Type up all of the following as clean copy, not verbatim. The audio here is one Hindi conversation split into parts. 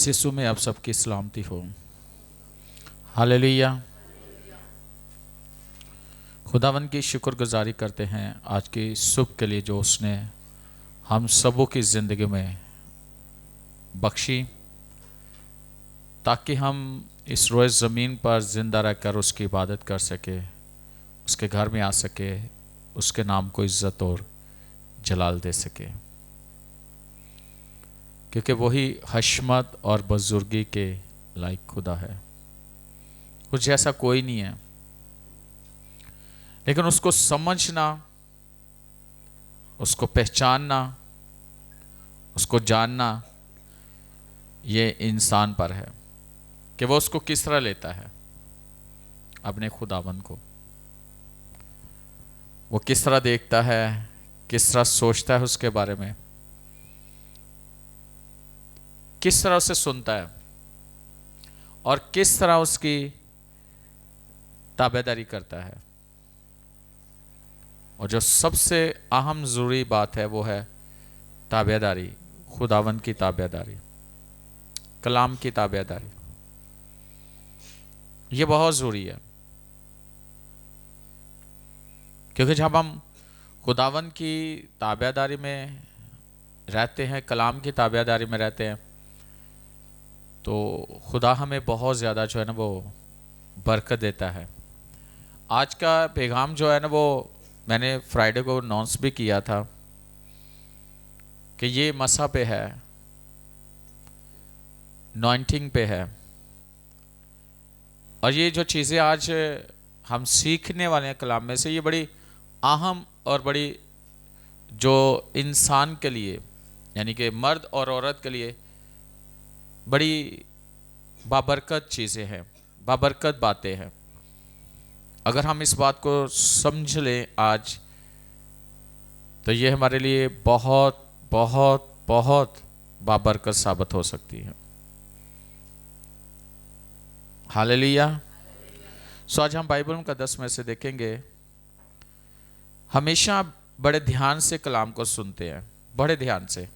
मसीह यीशु में आप सबकी सलामती हो। हालेलुया। खुदावन की शुक्रगुजारी करते हैं आज की सुबह के लिए जो उसने हम सबों की ज़िंदगी में बख्शी, ताकि हम इस रोए ज़मीन पर ज़िंदा रहकर उसकी इबादत कर सके, उसके घर में आ सके, उसके नाम को इज़्ज़त और जलाल दे सके, क्योंकि वही हशमत और बुजुर्गी के लायक खुदा है। कुछ जैसा कोई नहीं है, लेकिन उसको समझना, उसको पहचानना, उसको जानना, ये इंसान पर है कि वो उसको किस तरह लेता है, अपने खुदाबंद को वो किस तरह देखता है, किस तरह सोचता है उसके बारे में, किस तरह उसे सुनता है और किस तरह उसकी ताबेदारी करता है। और जो सबसे अहम ज़रूरी बात है वो है ताबेदारी, खुदावंद की ताबेदारी, कलाम की ताबेदारी। ये बहुत ज़रूरी है, क्योंकि जब हम खुदावंद की ताबेदारी में रहते हैं, कलाम की ताबेदारी में रहते हैं, तो खुदा हमें बहुत ज़्यादा जो है ना वो बरकत देता है। आज का पैगाम जो है ना वो मैंने फ्राइडे को अनाउंस भी किया था कि ये मसा पे है, नॉइंटिंग पे है, और ये जो चीज़ें आज हम सीखने वाले हैं कलाम में से, ये बड़ी अहम और बड़ी जो इंसान के लिए, यानी कि मर्द और औरत के लिए बड़ी बाबरकत चीज़ें हैं, बाबरकत बातें हैं। अगर हम इस बात को समझ लें आज, तो ये हमारे लिए बहुत बहुत बहुत बाबरकत साबित हो सकती है। हालेलुया। सो आज हम बाइबल का 10 में से देखेंगे। हमेशा बड़े ध्यान से कलाम को सुनते हैं, बड़े ध्यान से,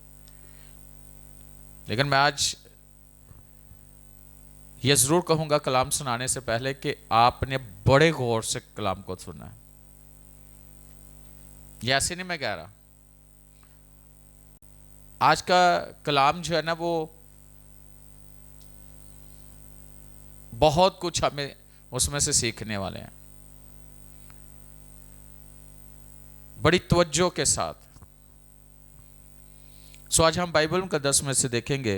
लेकिन मैं आज ये ज़रूर कहूँगा कलाम सुनाने से पहले कि आपने बड़े गौर से कलाम को सुनना है। ये ऐसे नहीं मैं कह रहा। आज का कलाम जो है ना वो बहुत कुछ हमें उसमें से सीखने वाले हैं, बड़ी तवज्जो के साथ। सो आज हम बाइबल का 10 में से देखेंगे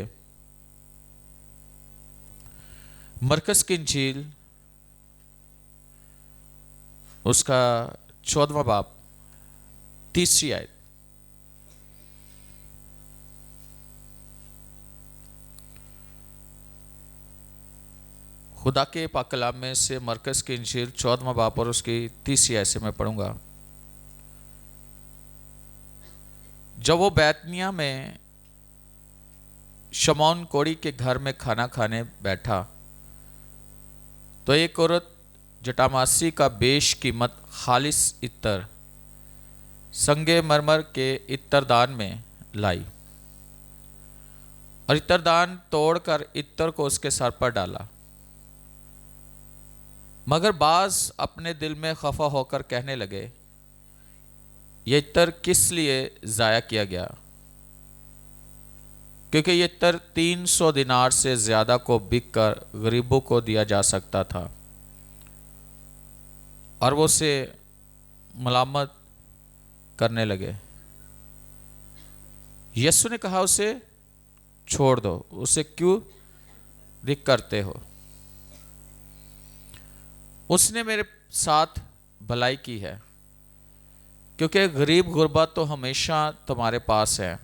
मरकस की इंजील, उसका 14वां बाब, 3री आयत। खुदा के पाक कलाम में से मरकस की इंजील 14वां बाब और उसकी 3री आयत से मैं पढ़ूंगा। जब वो बैतनिया में शमौन कोड़ी के घर में खाना खाने बैठा, तो एक औरत जटामासी का बेशकीमत खालिस इत्तर संगे मरमर के इत्तरदान में लाई और इत्तरदान तोड़कर इत्तर को उसके सर पर डाला। मगर बाज अपने दिल में खफा होकर कहने लगे, ये इत्तर किस लिए ज़ाया किया गया, क्योंकि ये इत्तर 300 दिनार से ज़्यादा को बिक कर गरीबों को दिया जा सकता था। और वो उसे मलामत करने लगे। यीशु ने कहा, उसे छोड़ दो, उसे क्यों रिक करते हो? उसने मेरे साथ भलाई की है, क्योंकि गरीब गुरबा तो हमेशा तुम्हारे पास है,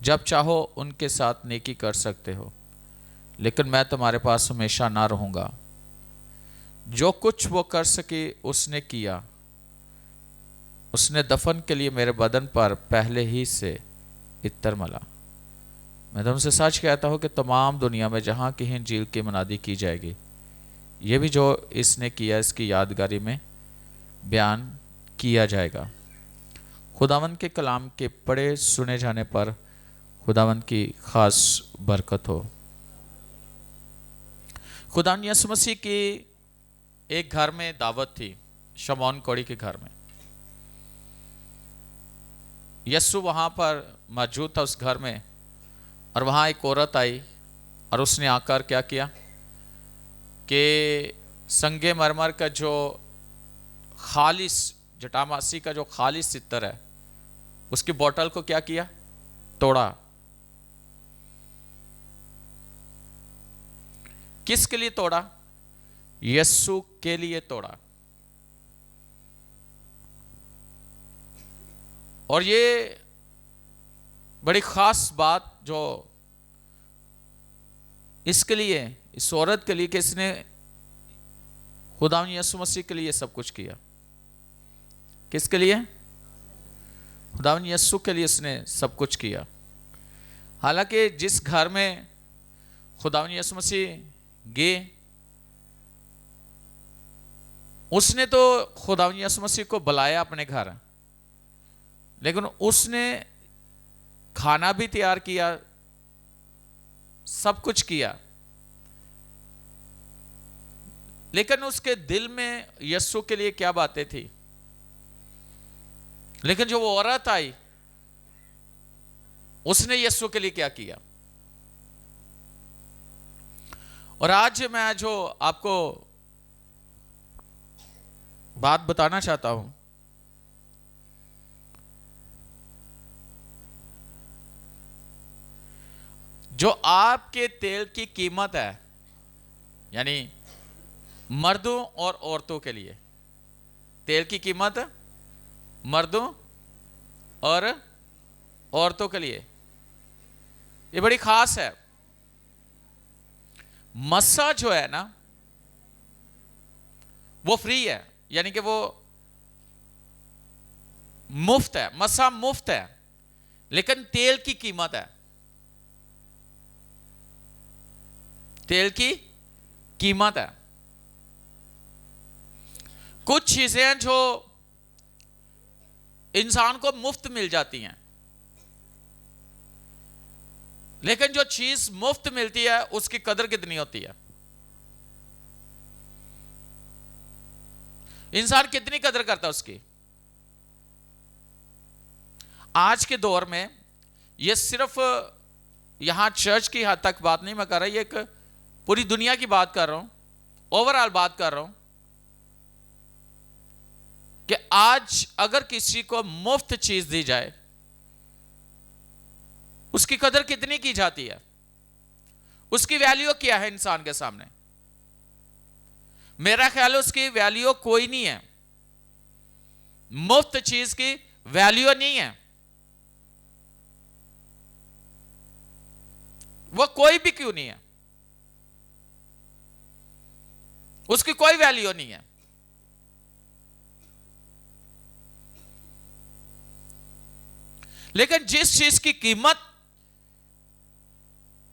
जब चाहो उनके साथ नेकी कर सकते हो, लेकिन मैं तुम्हारे पास हमेशा ना रहूँगा। जो कुछ वो कर सके उसने किया। उसने दफन के लिए मेरे बदन पर पहले ही से इत्तर मला। मैं तुमसे सच कहता हूँ कि तमाम दुनिया में जहाँ की इंजील की मनादी की जाएगी, ये भी जो इसने किया इसकी यादगारी में बयान किया जाएगा। खुदावंद के कलाम के पढ़े सुने जाने पर खुदावंद की खास बरकत हो। खुदा यीशु मसीह की एक घर में दावत थी, शमौन कोड़ी के घर में। यीशु वहां पर मौजूद था उस घर में, और वहां एक औरत आई और उसने आकर क्या किया कि संगे मरमर का जो खालिस जटामासी का जो खालिस इत्र है उसकी बोतल को क्या किया, तोड़ा। किसके लिए तोड़ा? यीशु के लिए तोड़ा। और ये बड़ी खास बात जो इसके लिए, इस औरत के लिए कि इसने खुदा यीशु मसीह के लिए सब कुछ किया। किसके लिए? खुदा यीशु के लिए इसने सब कुछ किया। हालांकि जिस घर में खुदा यीशु मसीह गए, उसने तो खुदा यीशु मसीह को बुलाया अपने घर, लेकिन उसने खाना भी तैयार किया, सब कुछ किया, लेकिन उसके दिल में यीशु के लिए क्या बातें थी। लेकिन जो वो औरत आई, उसने यीशु के लिए क्या किया। और आज मैं जो आपको बात बताना चाहता हूं, जो आपके तेल की कीमत है, यानी मर्दों और औरतों के लिए तेल की कीमत मर्दों और औरतों के लिए ये बड़ी खास है। मस्सा जो है ना वो फ्री है, यानी कि वो मुफ्त है, मस्सा मुफ्त है, लेकिन तेल की कीमत है। तेल की कीमत है। कुछ चीजें हैं जो इंसान को मुफ्त मिल जाती हैं, लेकिन जो चीज मुफ्त मिलती है उसकी कदर कितनी होती है, इंसान कितनी कदर करता है उसकी। आज के दौर में ये सिर्फ यहां चर्च की हद तक बात नहीं मैं कर रहा, ये एक पूरी दुनिया की बात कर रहा हूं, ओवरऑल बात कर रहा हूं कि आज अगर किसी को मुफ्त चीज दी जाए उसकी कदर कितनी की जाती है, उसकी वैल्यू क्या है इंसान के सामने। मेरा ख्याल है उसकी वैल्यू कोई नहीं है, मुफ्त चीज की वैल्यू नहीं है, वो कोई भी क्यों नहीं है, उसकी कोई वैल्यू नहीं है। लेकिन जिस चीज की कीमत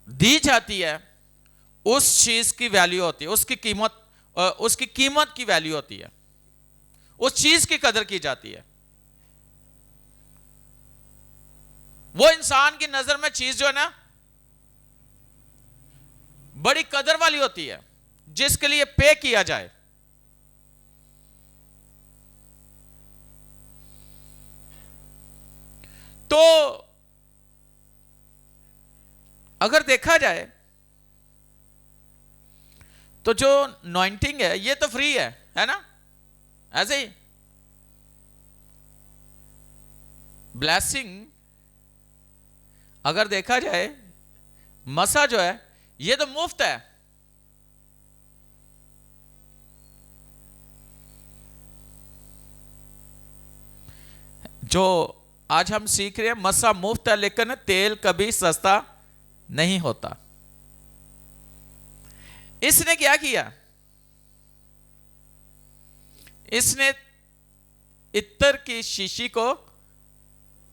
दी जाती है उस चीज की वैल्यू होती है, उसकी कीमत की वैल्यू होती है, उस चीज की कदर की जाती है। वो इंसान की नजर में चीज जो है ना बड़ी कदर वाली होती है, जिसके लिए पे किया जाए। तो अगर देखा जाए तो जो नॉइंटिंग है ये तो फ्री है ना, ऐसे ही ब्लेसिंग अगर देखा जाए, मसा जो है ये तो मुफ्त है। जो आज हम सीख रहे हैं मसा मुफ्त है, लेकिन तेल कभी सस्ता नहीं होता। इसने क्या किया, इसने इत्तर की शीशी को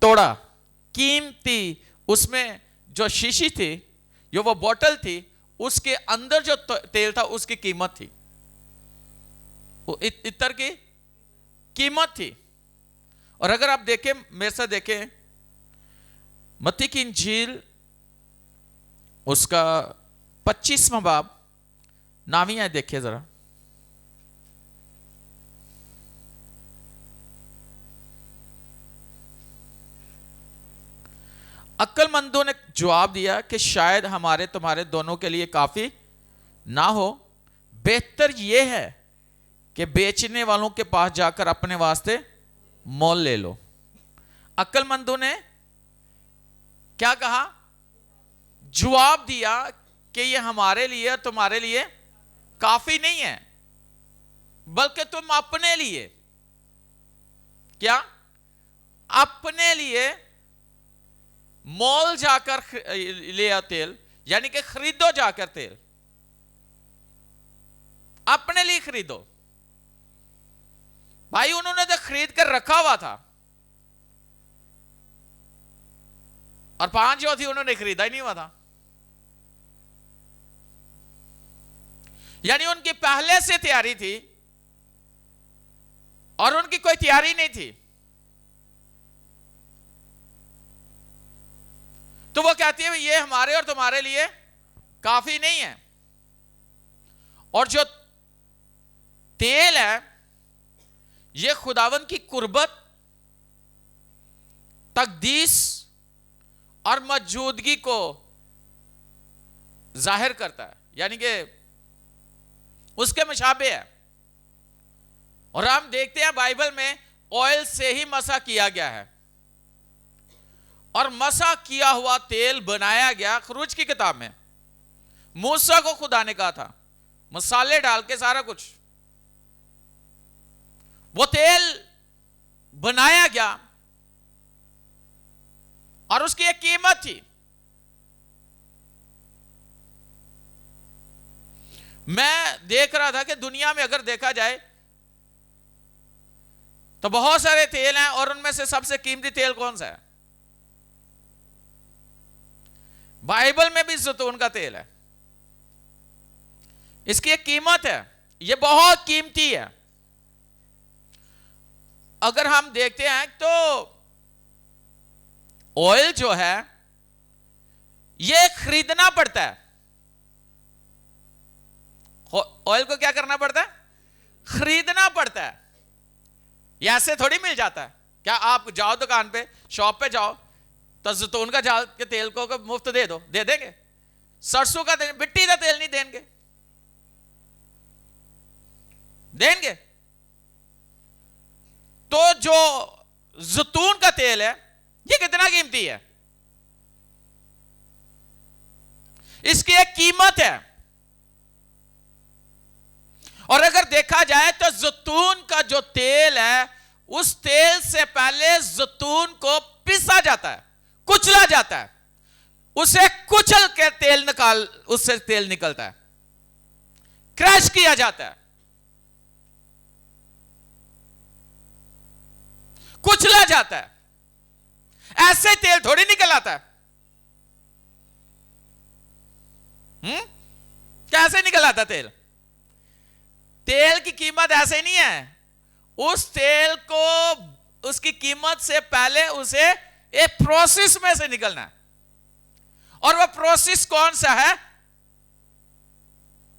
तोड़ा। कीमती उसमें जो शीशी थी, जो वो बोतल थी, उसके अंदर जो तेल था उसकी कीमत थी, वो इत्तर की कीमत थी। और अगर आप देखें, मेरे साथ देखें मत्ती की इंजील उसका 25वां बाब नावी है, देखिए जरा। अक्लमंदों ने जवाब दिया कि शायद हमारे तुम्हारे दोनों के लिए काफी ना हो, बेहतर यह है कि बेचने वालों के पास जाकर अपने वास्ते मोल ले लो। अक्लमंदों ने क्या कहा? जवाब दिया कि यह हमारे लिए तुम्हारे लिए काफी नहीं है, बल्कि तुम अपने लिए, क्या? अपने लिए मॉल जाकर ले आओ तेल, यानी कि खरीदो जाकर तेल, अपने लिए खरीदो। भाई उन्होंने तो खरीद कर रखा हुआ था, और 5 जो थी उन्होंने खरीदा ही नहीं हुआ था। यानी उनकी पहले से तैयारी थी और उनकी कोई तैयारी नहीं थी। तो वो कहती है ये हमारे और तुम्हारे लिए काफी नहीं है। और जो तेल है ये खुदावन की कुर्बत, तकदीस और मौजूदगी को जाहिर करता है, यानी कि उसके मुशाबे है। और हम देखते हैं बाइबल में ऑयल से ही मसा किया गया है, और मसा किया हुआ तेल बनाया गया। खरूज की किताब में मूसा को खुदा ने कहा था मसाले डाल के सारा कुछ, वो तेल बनाया गया और उसकी एक कीमत थी। मैं देख रहा था कि दुनिया में अगर देखा जाए तो बहुत सारे तेल हैं, और उनमें से सबसे कीमती तेल कौन सा है? बाइबल में भी जैतून का तेल है। इसकी एक कीमत है, यह बहुत कीमती है। अगर हम देखते हैं तो ऑयल जो है यह खरीदना पड़ता है। ऑयल को क्या करना पड़ता है? खरीदना पड़ता है। यह ऐसे थोड़ी मिल जाता है। क्या आप जाओ दुकान पे, शॉप पे जाओ तो जैतून का जाल के तेल को मुफ्त दे दो, दे देंगे? सरसों का तेल, मिट्टी का तेल नहीं देंगे, देंगे? तो जो जैतून का तेल है ये कितना कीमती है, इसकी एक कीमत है। और अगर देखा जाए तो जैतून का जो तेल है, उस तेल से पहले जैतून को पिसा जाता है, कुचला जाता है, उसे कुचल के तेल उससे तेल निकलता है, क्रश किया जाता है, कुचला जाता है। ऐसे तेल थोड़ी निकल आता है। कैसे निकल आता तेल? तेल की कीमत ऐसे नहीं है। उस तेल को उसकी कीमत से पहले उसे एक प्रोसेस में से निकलना है, और वह प्रोसेस कौन सा है?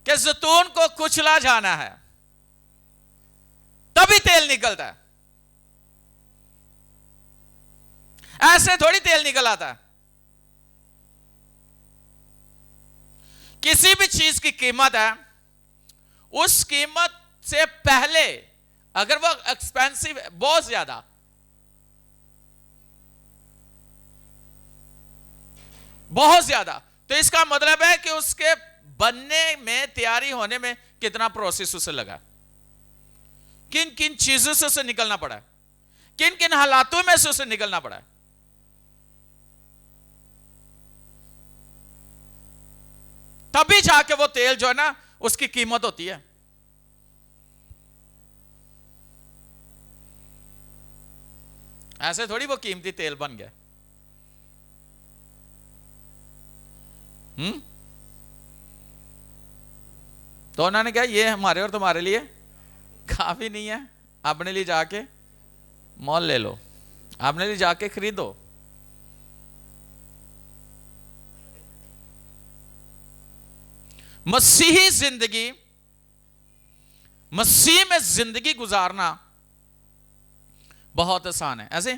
कि जैतून को कुचला जाना है, तभी तेल निकलता है। ऐसे थोड़ी तेल निकल आता है। किसी भी चीज की कीमत है, उस कीमत से पहले अगर वो एक्सपेंसिव है बहुत ज्यादा, बहुत ज्यादा, तो इसका मतलब है कि उसके बनने में, तैयारी होने में कितना प्रोसेस उसे लगा, किन किन चीजों से उसे निकलना पड़ा, किन किन हालातों में से उसे निकलना पड़ा। तभी जाके वो तेल जो है ना उसकी कीमत होती है। ऐसे थोड़ी वो कीमती तेल बन गया। तो उन्होंने कहा ये हमारे और तुम्हारे लिए काफी नहीं है, अपने लिए जाके मोल ले लो, अपने लिए जाके खरीदो। मसीही जिंदगी, मसीह में जिंदगी गुजारना बहुत आसान है। ऐसे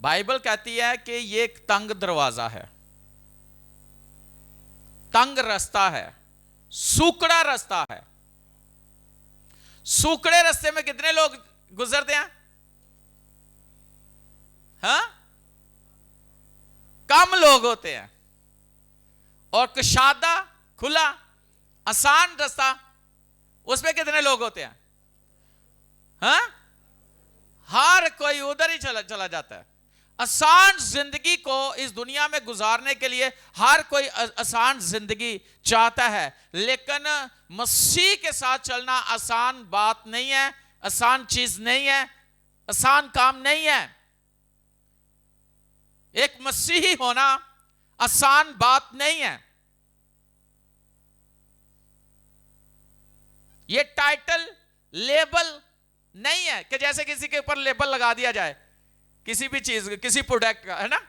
बाइबल कहती है कि ये एक तंग दरवाजा है, तंग रास्ता है, सूकड़ा रास्ता है। सूकड़े रास्ते में कितने लोग गुजरते हैं? हाँ, कम लोग होते हैं। और कशादा, खुला, आसान रास्ता, उसमें कितने लोग होते हैं? हाँ, हर कोई उधर ही चला जाता है। आसान जिंदगी को इस दुनिया में गुजारने के लिए हर कोई आसान जिंदगी चाहता है, लेकिन मसीह के साथ चलना आसान बात नहीं है, आसान चीज नहीं है, आसान काम नहीं है। एक मसीही होना आसान बात नहीं है। ये टाइटल, लेबल नहीं है कि जैसे किसी के ऊपर लेबल लगा दिया जाए, किसी भी चीज, किसी प्रोडक्ट का, है ना,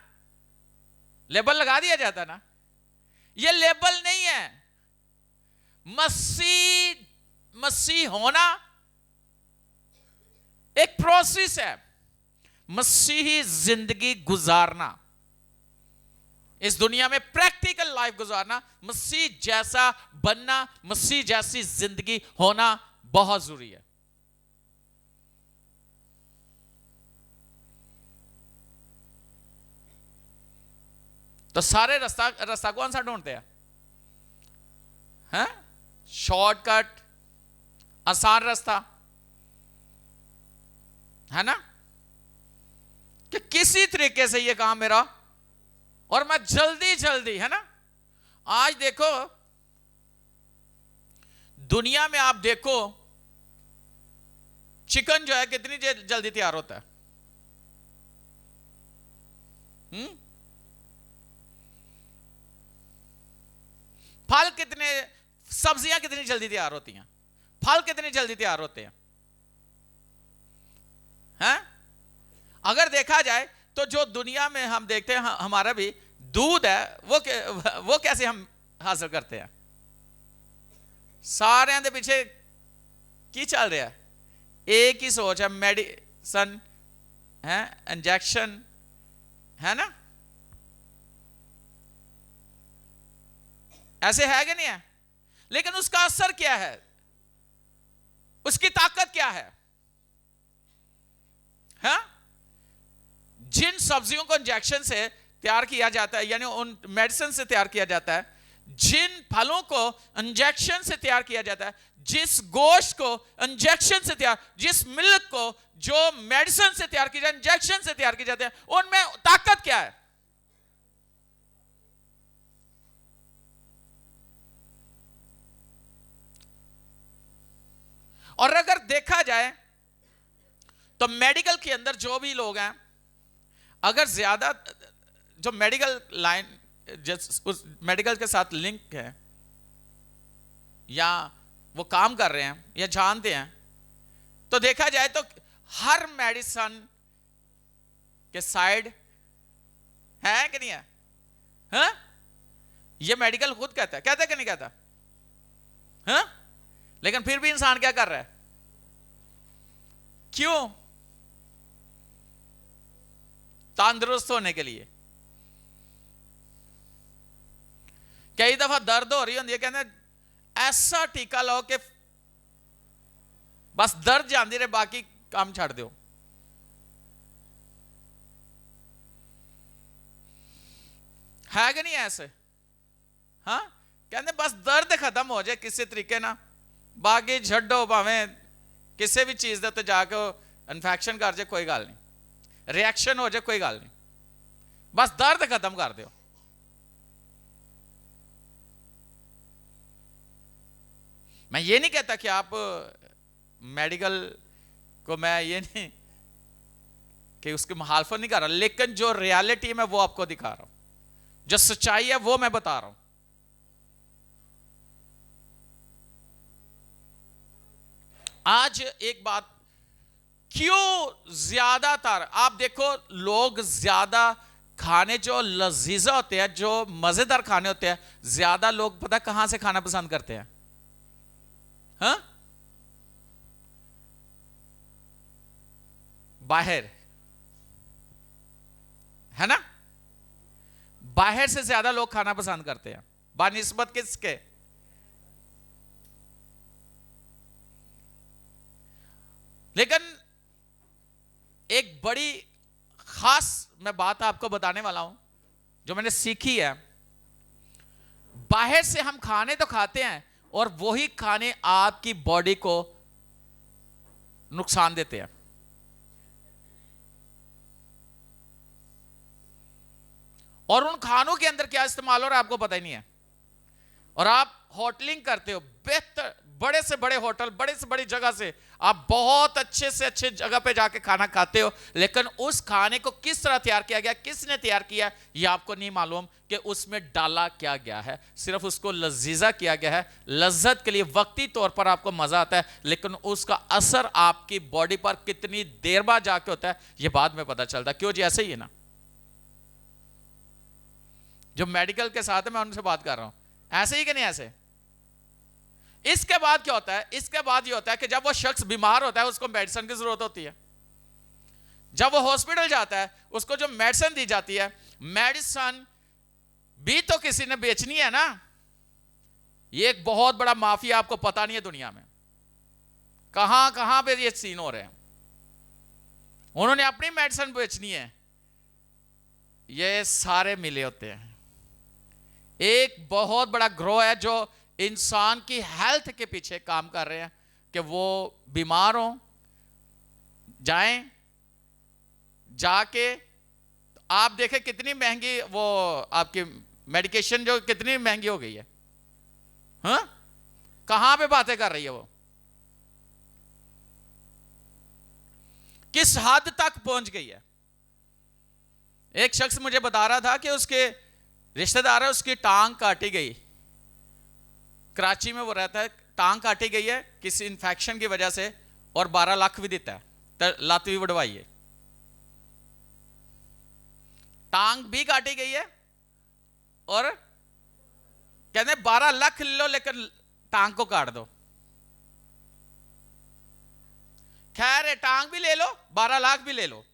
लेबल लगा दिया जाता ना। ये लेबल नहीं है। मसीह होना एक प्रोसेस है। मसीही जिंदगी गुजारना, इस दुनिया में प्रैक्टिकल लाइफ गुजारना, मसीह जैसा बनना, मसीह जैसी जिंदगी होना बहुत जरूरी है। तो सारे रास्ता कौन सा ढूंढते हैं? शॉर्टकट, आसान रास्ता, है ना, कि किसी तरीके से ये काम मेरा और मैं जल्दी, है ना। आज देखो दुनिया में, आप देखो चिकन जो है कितनी जल्दी तैयार होता है। फल कितने, सब्जियां कितनी जल्दी तैयार होती हैं, फल कितनी जल्दी तैयार होते हैं, हैं? अगर देखा जाए तो जो दुनिया में हम देखते हैं, हमारा भी दूध है, वो कैसे हम हासिल करते हैं? सारे दे पीछे की चल रहा है? एक ही सोच है, मेडिसन है, इंजेक्शन, है ना। ऐसे है कि नहीं है? लेकिन उसका असर क्या है, उसकी ताकत क्या है? हाँ? जिन सब्जियों को इंजेक्शन से तैयार किया जाता है, यानी उन मेडिसिन से तैयार किया जाता है, जिन फलों को इंजेक्शन से तैयार किया जाता है, जिस गोश्त को इंजेक्शन से तैयार, जिस मिल्क को जो मेडिसिन से तैयार किया जाता है, इंजेक्शन से तैयार किया जाता है, उनमें ताकत क्या है? और अगर देखा जाए तो मेडिकल के अंदर जो भी लोग हैं, अगर ज्यादा जो मेडिकल लाइन, उस मेडिकल के साथ लिंक है या वो काम कर रहे हैं या जानते हैं, तो देखा जाए तो हर मेडिसिन के साइड है कि नहीं है? हाँ? ये मेडिकल खुद कहता है कि नहीं कहता? हाँ? लेकिन फिर भी इंसान क्या कर रहा है? क्यों? तंदुरुस्त होने के लिए। कई दफा दर्द हो रही होती है, कहते ऐसा टीका लो कि बस दर्द जाती रहे, बाकी काम छड़ दो। है कि नहीं ऐसे? हाँ, कहते बस दर्द खत्म हो जाए किसी तरीके ना, बाकी छड्डो, भावें किसी भी चीज दे जाके इन्फेक्शन कर जाए, कोई गल नहीं, रिएक्शन हो जाए, कोई गल नहीं, बस दर्द खत्म कर दो। मैं ये नहीं कहता कि आप मेडिकल को, मैं ये नहीं कि उसकी मुखालफत नहीं कर रहा, लेकिन जो रियलिटी में वो आपको दिखा रहा हूं, जो सच्चाई है वो मैं बता रहा हूं। आज एक बात, क्यों ज्यादातर आप देखो लोग ज्यादा खाने जो लजीजा होते हैं, जो मजेदार खाने होते हैं, ज्यादा लोग पता कहां से खाना पसंद करते हैं? हाँ, बाहर, है ना? बाहर से ज्यादा लोग खाना पसंद करते हैं, बानिस्बत किसके? लेकिन एक बड़ी खास मैं बात आपको बताने वाला हूं जो मैंने सीखी है। बाहर से हम खाने तो खाते हैं और वही खाने आपकी बॉडी को नुकसान देते हैं। और उन खानों के अंदर क्या इस्तेमाल हो रहा है आपको पता ही नहीं है। और आप होटलिंग करते हो, बेहतर बड़े से बड़े होटल, बड़े से बड़ी जगह से आप बहुत अच्छे से अच्छे जगह पे जाके खाना खाते हो, लेकिन उस खाने को किस तरह तैयार किया गया, किसने तैयार किया, ये आपको नहीं मालूम कि उसमें डाला क्या गया है। सिर्फ उसको लजीजा किया गया है, लज्जत के लिए वक्ती तौर पर आपको मजा आता है, लेकिन उसका असर आपकी बॉडी पर कितनी देर बाद जाके होता है ये बाद में पता चलता है। क्यों जी? ऐसे ही है ना। जो मेडिकल के साथ है मैं उनसे बात कर रहा हूं, ऐसे ही कि नहीं ऐसे? इसके बाद क्या होता है? इसके बाद ये होता है कि जब वो शख्स बीमार होता है उसको मेडिसिन की जरूरत होती है। जब वो हॉस्पिटल जाता है उसको जो मेडिसिन दी जाती है, मेडिसिन भी तो किसी ने बेचनी है ना। ये एक बहुत बड़ा माफिया, आपको पता नहीं है दुनिया में कहां कहां पे ये सीन हो रहे हैं। उन्होंने अपनी मेडिसिन बेचनी है, ये सारे मिले होते हैं। एक बहुत बड़ा ग्रोह है जो इंसान की हेल्थ के पीछे काम कर रहे हैं कि वो बीमार हो जाएं, जाके आप देखें कितनी महंगी वो आपकी मेडिकेशन जो कितनी महंगी हो गई है। हाँ, कहां पे बातें कर रही है वो, किस हद तक पहुंच गई है। एक शख्स मुझे बता रहा था कि उसके रिश्तेदार है, उसकी टांग काटी गई, कराची में वो रहता है, टांग काटी गई है किसी इंफेक्शन की वजह से और 12 लाख भी देता है, तो लात भी बढ़वाई है। टांग भी काटी गई है और कहते 12 लाख लो लेकिन टांग को काट दो। खैर है, टांग भी ले लो, 12 लाख भी ले लो।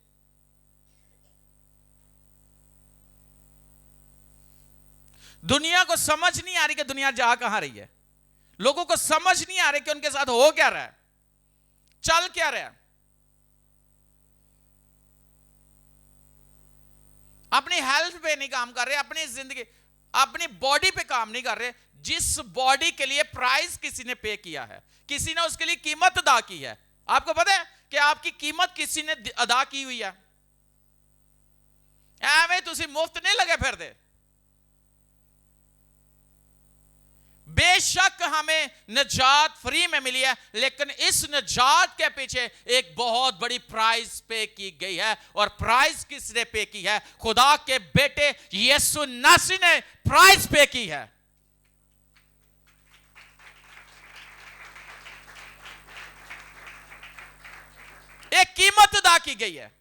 दुनिया को समझ नहीं आ रही कि दुनिया जा कहां रही है। लोगों को समझ नहीं आ रही कि उनके साथ हो क्या रहा है, चल क्या रहा है। अपनी हेल्थ पे नहीं काम कर रहे, अपनी जिंदगी, अपनी बॉडी पे काम नहीं कर रहे। जिस बॉडी के लिए प्राइस किसी ने पे किया है, किसी ने उसके लिए कीमत अदा की है। आपको पता है कि आपकी कीमत किसी ने अदा की हुई है। एवं तुसी मुफ्त नहीं लगे फिर दे। बेशक हमें निजात फ्री में मिली है, लेकिन इस निजात के पीछे एक बहुत बड़ी प्राइस पे की गई है। और प्राइस किसने पे की है? खुदा के बेटे यीशु मसीह ने प्राइस पे की है। एक कीमत अदा की गई है,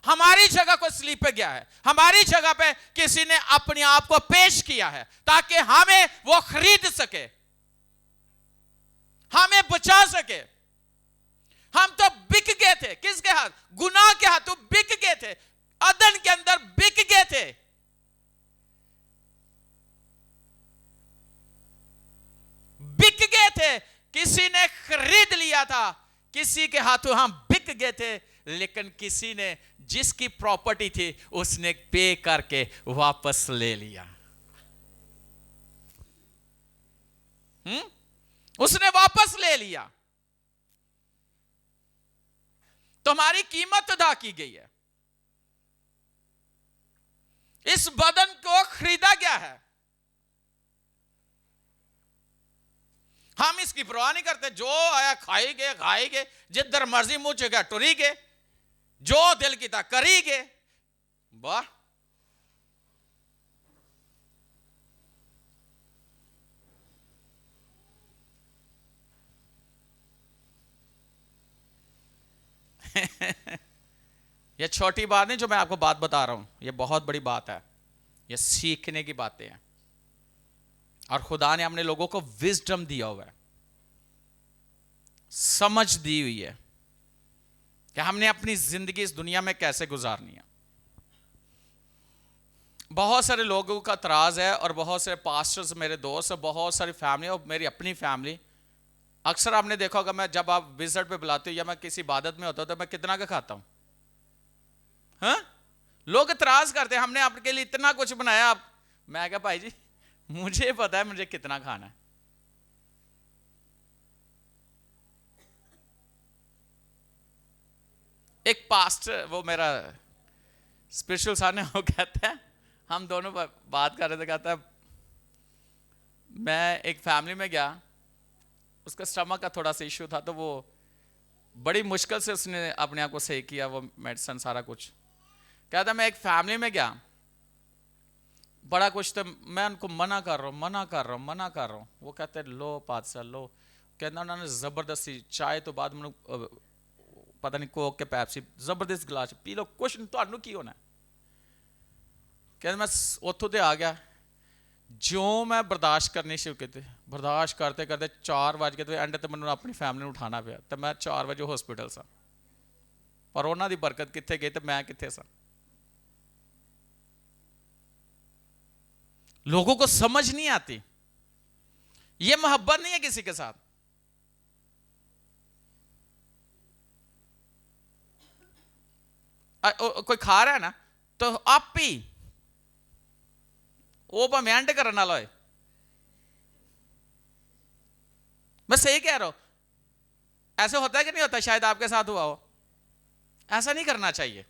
हमारी जगह को स्लीप पे गया है, हमारी जगह पे किसी ने अपने आप को पेश किया है ताकि हमें वो खरीद सके, हमें बचा सके। हम तो बिक गए थे, किसके हाथ? गुनाह के हाथ तो बिक गए थे, अदन के अंदर बिक गए थे। बिक गए थे, किसी ने खरीद लिया था, किसी के हाथों हम बिक गए थे, लेकिन किसी ने जिसकी प्रॉपर्टी थी उसने पे करके वापस ले लिया। उसने वापस ले लिया, तो हमारी कीमत अदा की गई है। इस बदन को खरीदा गया है, हम इसकी परवाह नहीं करते। जो आया खाएंगे खाएंगे, जिधर मर्जी मुंह चुका टुरी गए, जो दिल की था करी गए। वाह, ये छोटी बात नहीं जो मैं आपको बात बता रहा हूं, ये बहुत बड़ी बात है, ये सीखने की बातें हैं। और खुदा ने हमने लोगों को विजडम दिया हुआ है, समझ दी हुई है कि हमने अपनी जिंदगी इस दुनिया में कैसे गुजारनी है। बहुत सारे लोगों का तराज है, और बहुत सारे पास्टर्स मेरे दोस्त, बहुत सारी फैमिली और मेरी अपनी फैमिली, अक्सर आपने देखा होगा, मैं जब आप विजिट पे बुलाते हो या मैं किसी इबादत में होता हूं तो मैं कितना का खाता हूं, हाँ? लोग इतराज करते हैं, हमने आपके लिए इतना कुछ बनाया, आप, मैं क्या भाई जी मुझे पता है मुझे कितना खाना है। एक पास्टर, वो मेरा स्पिरिचुअल सन है, वो कहता है, हम दोनों बात कर रहे थे, कहता है मैं एक फैमिली में गया, उसका स्टमक का थोड़ा सा इश्यू था, तो वो बड़ी मुश्किल से उसने अपने आप को सही किया, वो मेडिसिन सारा कुछ। कहता मैं एक फैमिली में गया, बड़ा कुछ, तो मैं उनको मना कर रहा हूँ। वो कहते लो पादशाह लो, कहना उन्होंने ज़बरदस्ती चाय तो बाद में पता नहीं कोक के पैप्सी ज़बरदस्त गिलास पी लो, कुछ नहीं ਤੁਹਾਨੂੰ ਕੀ ਹੋਣਾ। कहते मैं ਉੱਥੋਂ ਤੇ आ गया, जो मैं बर्दाश्त करनी शुरू की, बर्दाश्त करते करते 4 ਵਜ ਗਏ, एंड ਤੇ ਮੈਨੂੰ ਆਪਣੀ फैमिली ਨੂੰ ਉਠਾਣਾ ਪਿਆ, ਤੇ मैं 4 ਵਜੇ हॉस्पिटल ਸਾਂ, पर ਉਹਨਾਂ ਦੀ ਬਰਕਤ ਕਿੱਥੇ ਗਈ ਤੇ मैं ਕਿੱਥੇ ਸਾਂ। लोगों को समझ नहीं आती, ये मोहब्बत नहीं है किसी के साथ। कोई खा रहा है ना, तो आप ही वो भावें एंड करने वाला है, मैं सही कह रहा हूं, ऐसे होता है कि नहीं होता, शायद आपके साथ हुआ हो। ऐसा नहीं करना चाहिए।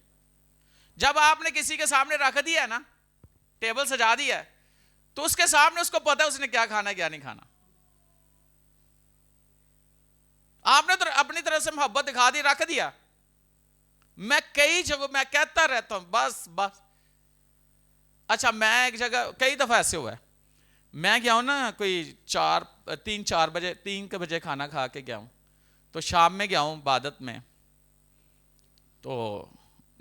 जब आपने किसी के सामने रख दिया है ना, टेबल सजा दिया है, तो उसके सामने उसको पता है उसने क्या खाना है क्या नहीं खाना। आपने तो अपनी तरह से मोहब्बत दिखा दी, रख दिया। मैं कई जगह मैं कहता रहता हूं बस बस। अच्छा, मैं एक जगह कई दफा ऐसे हुआ है, मैं गया हूं ना कोई 3 बजे खाना खा के गया हूं, तो शाम में गया हूं इबादत में, तो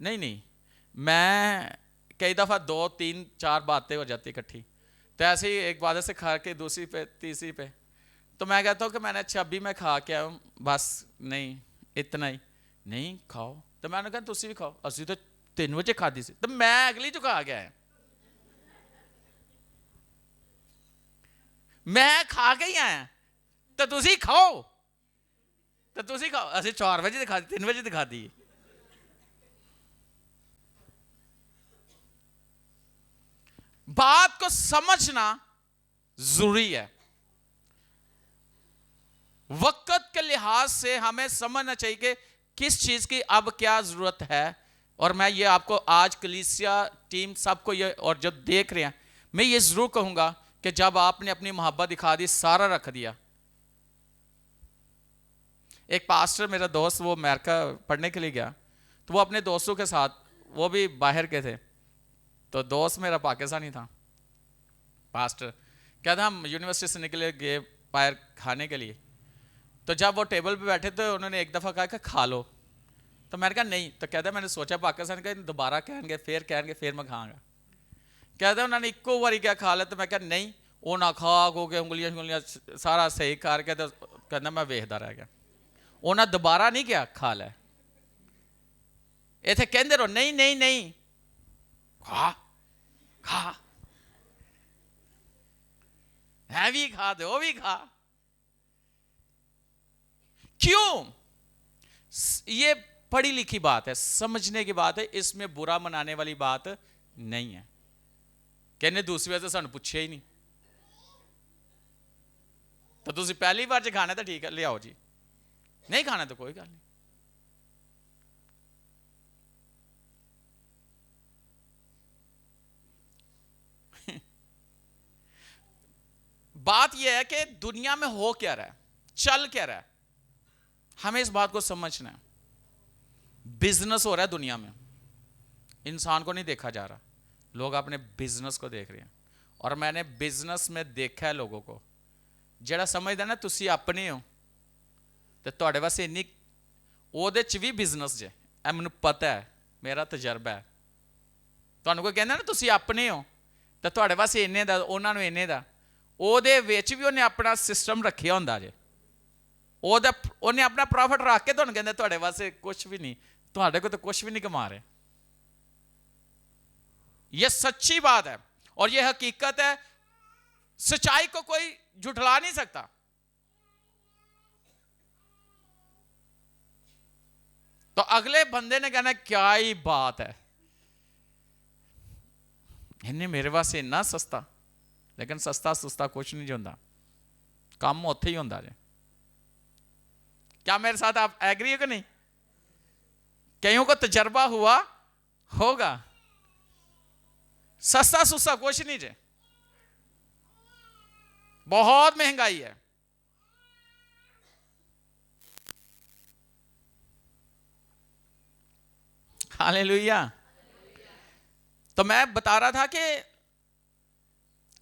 नहीं मैं कई दफा 2 3 4 बातें हो जाती इकट्ठी, तो ऐसे ही एक बात से खा के दूसरी पे तीसरी पे, तो मैं कहता हूँ कि मैंने अच्छा अभी मैं खा के आया हूँ, बस नहीं इतना ही, नहीं खाओ, तो मैंने कहा तुसी भी खाओ, असि तो 3 बजे खाधी सी, तो मैं अगली जो खा गया है, मैं खा के ही आया, तो तुसी खाओ, तो तुसी खाओ, असि 4 बजे दिखा दी 3 बजे दिखा दी। बात को समझना जरूरी है। वक्त के लिहाज से हमें समझना चाहिए कि किस चीज की अब क्या जरूरत है। और मैं ये आपको आज कलीसिया टीम सबको ये, और जो देख रहे हैं, मैं ये जरूर कहूंगा कि जब आपने अपनी मोहब्बत दिखा दी, सारा रख दिया। एक पास्टर मेरा दोस्त, वो अमेरिका पढ़ने के लिए गया, तो वो अपने दोस्तों के साथ, वो भी बाहर के थे, तो दोस्त मेरा पाकिस्तानी था, पास्टर, कहता हम यूनिवर्सिटी से निकले गए बाहर खाने के लिए, तो जब वो टेबल पे बैठे तो उन्होंने एक दफ़ा कहा कि खा लो, तो मैंने कहा नहीं, तो कहता मैंने सोचा पाकिस्तान का दोबारा कहेंगे फिर मैं खाऊंगा। कहता उन्होंने इक्को बारी क्या खा लिया, तो मैं कहा नहीं, वो ना खा हो के उंगलियां सारा सही करके, तो कहना मैं वेखदा रह गया, उन्हें दोबारा नहीं किया, खा लिया। इतने कहते रहो नहीं नहीं नहीं, खा खा है भी खा दे, वो भी खा। क्यों? ये पढ़ी लिखी बात है, समझने की बात है, इसमें बुरा मनाने वाली बात नहीं है। कहने दूसरी वजह से सानू पूछे ही नहीं, तो तुम पहली बार जो खाना तो ठीक है ले आओ जी, नहीं खाना तो कोई गल नहीं। बात यह है कि दुनिया में हो क्या रहा है, चल क्या रहा है, हमें इस बात को समझना है। बिजनेस हो रहा है दुनिया में, इंसान को नहीं देखा जा रहा, लोग अपने बिजनेस को देख रहे हैं। और मैंने बिजनेस में देखा है लोगों को, ਜਿਹੜਾ समझदा ना तुसी अपने हो तो ਤੁਹਾਡੇ ਵਾਸਤੇ ਇੰਨੀ ਉਹਦੇ ਚ ਵੀ ਬਿਜ਼ਨਸ ਜੇ, ਇਹ ਮੈਨੂੰ ਪਤਾ ਹੈ, ਮੇਰਾ ਤਜਰਬਾ ਹੈ। ਤੁਹਾਨੂੰ ਕੋਈ ਕਹਿੰਦਾ ਨਾ ਤੁਸੀਂ ਆਪਣੇ ਹੋ ਤਾਂ ਤੁਹਾਡੇ ਵਾਸਤੇ ਇੰਨੇ ਦਾ, ਉਹਨਾਂ ਨੂੰ ਇੰਨੇ ਦਾ, ਉਹਦੇ ਵਿੱਚ ਵੀ ਉਹਨੇ ਆਪਣਾ ਸਿਸਟਮ ਰੱਖਿਆ ਹੁੰਦਾ ਜੇ। ਉਹਨੇ ਆਪਣਾ ਪ੍ਰੋਫਿਟ ਰੱਖ ਕੇ ਤੁਹਾਨੂੰ ਕਹਿੰਦਾ ਤੁਹਾਡੇ ਵਾਸਤੇ ਕੁਝ ਵੀ ਨਹੀਂ, ਤੁਹਾਡੇ ਕੋਲ ਤਾਂ ਕੁਝ भी नहीं कमा रहे। यह सच्ची बात है और यह हकीकत है, सच्चाई को कोई झुठला नहीं सकता। तो अगले बंदे ने कहना क्या ही बात है, इन्हें मेरे वास्ते इन्ना सस्ता। लेकिन सस्ता सुस्ता कुछ नहीं होता, काम उत्थे ही होता है। क्या मेरे साथ आप एग्री हो कि नहीं? कईयों को तजर्बा हुआ होगा, सस्ता सुस्ता कुछ नहीं जे, बहुत महंगाई है। हालेलुया। तो मैं बता रहा था कि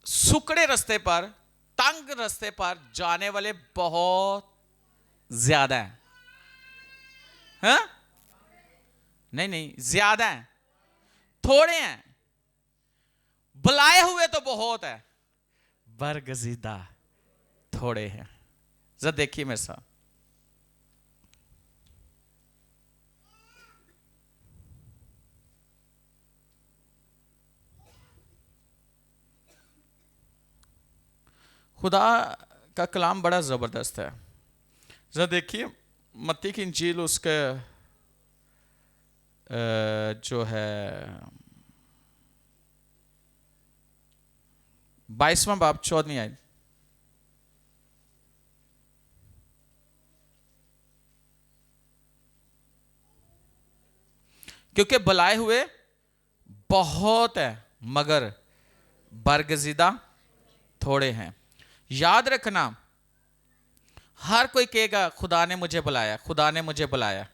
सुकड़े रास्ते पर, तंग रास्ते पर जाने वाले बहुत ज्यादा हैं। हाँ? नहीं, ज्यादा हैं, थोड़े हैं। बुलाए हुए तो बहुत है, बरगजीदा थोड़े हैं। जरा देखिए मेरे साथ, खुदा का कलाम बड़ा ज़बरदस्त है। ज़रा देखिए मत्ती की इंजील, उसके जो है 22वां बाब 14वीं आयत। क्योंकि बुलाए हुए बहुत है मगर बरगजीदा थोड़े हैं। याद रखना, हर कोई कहेगा खुदा ने मुझे बुलाया, खुदा ने मुझे बुलाया।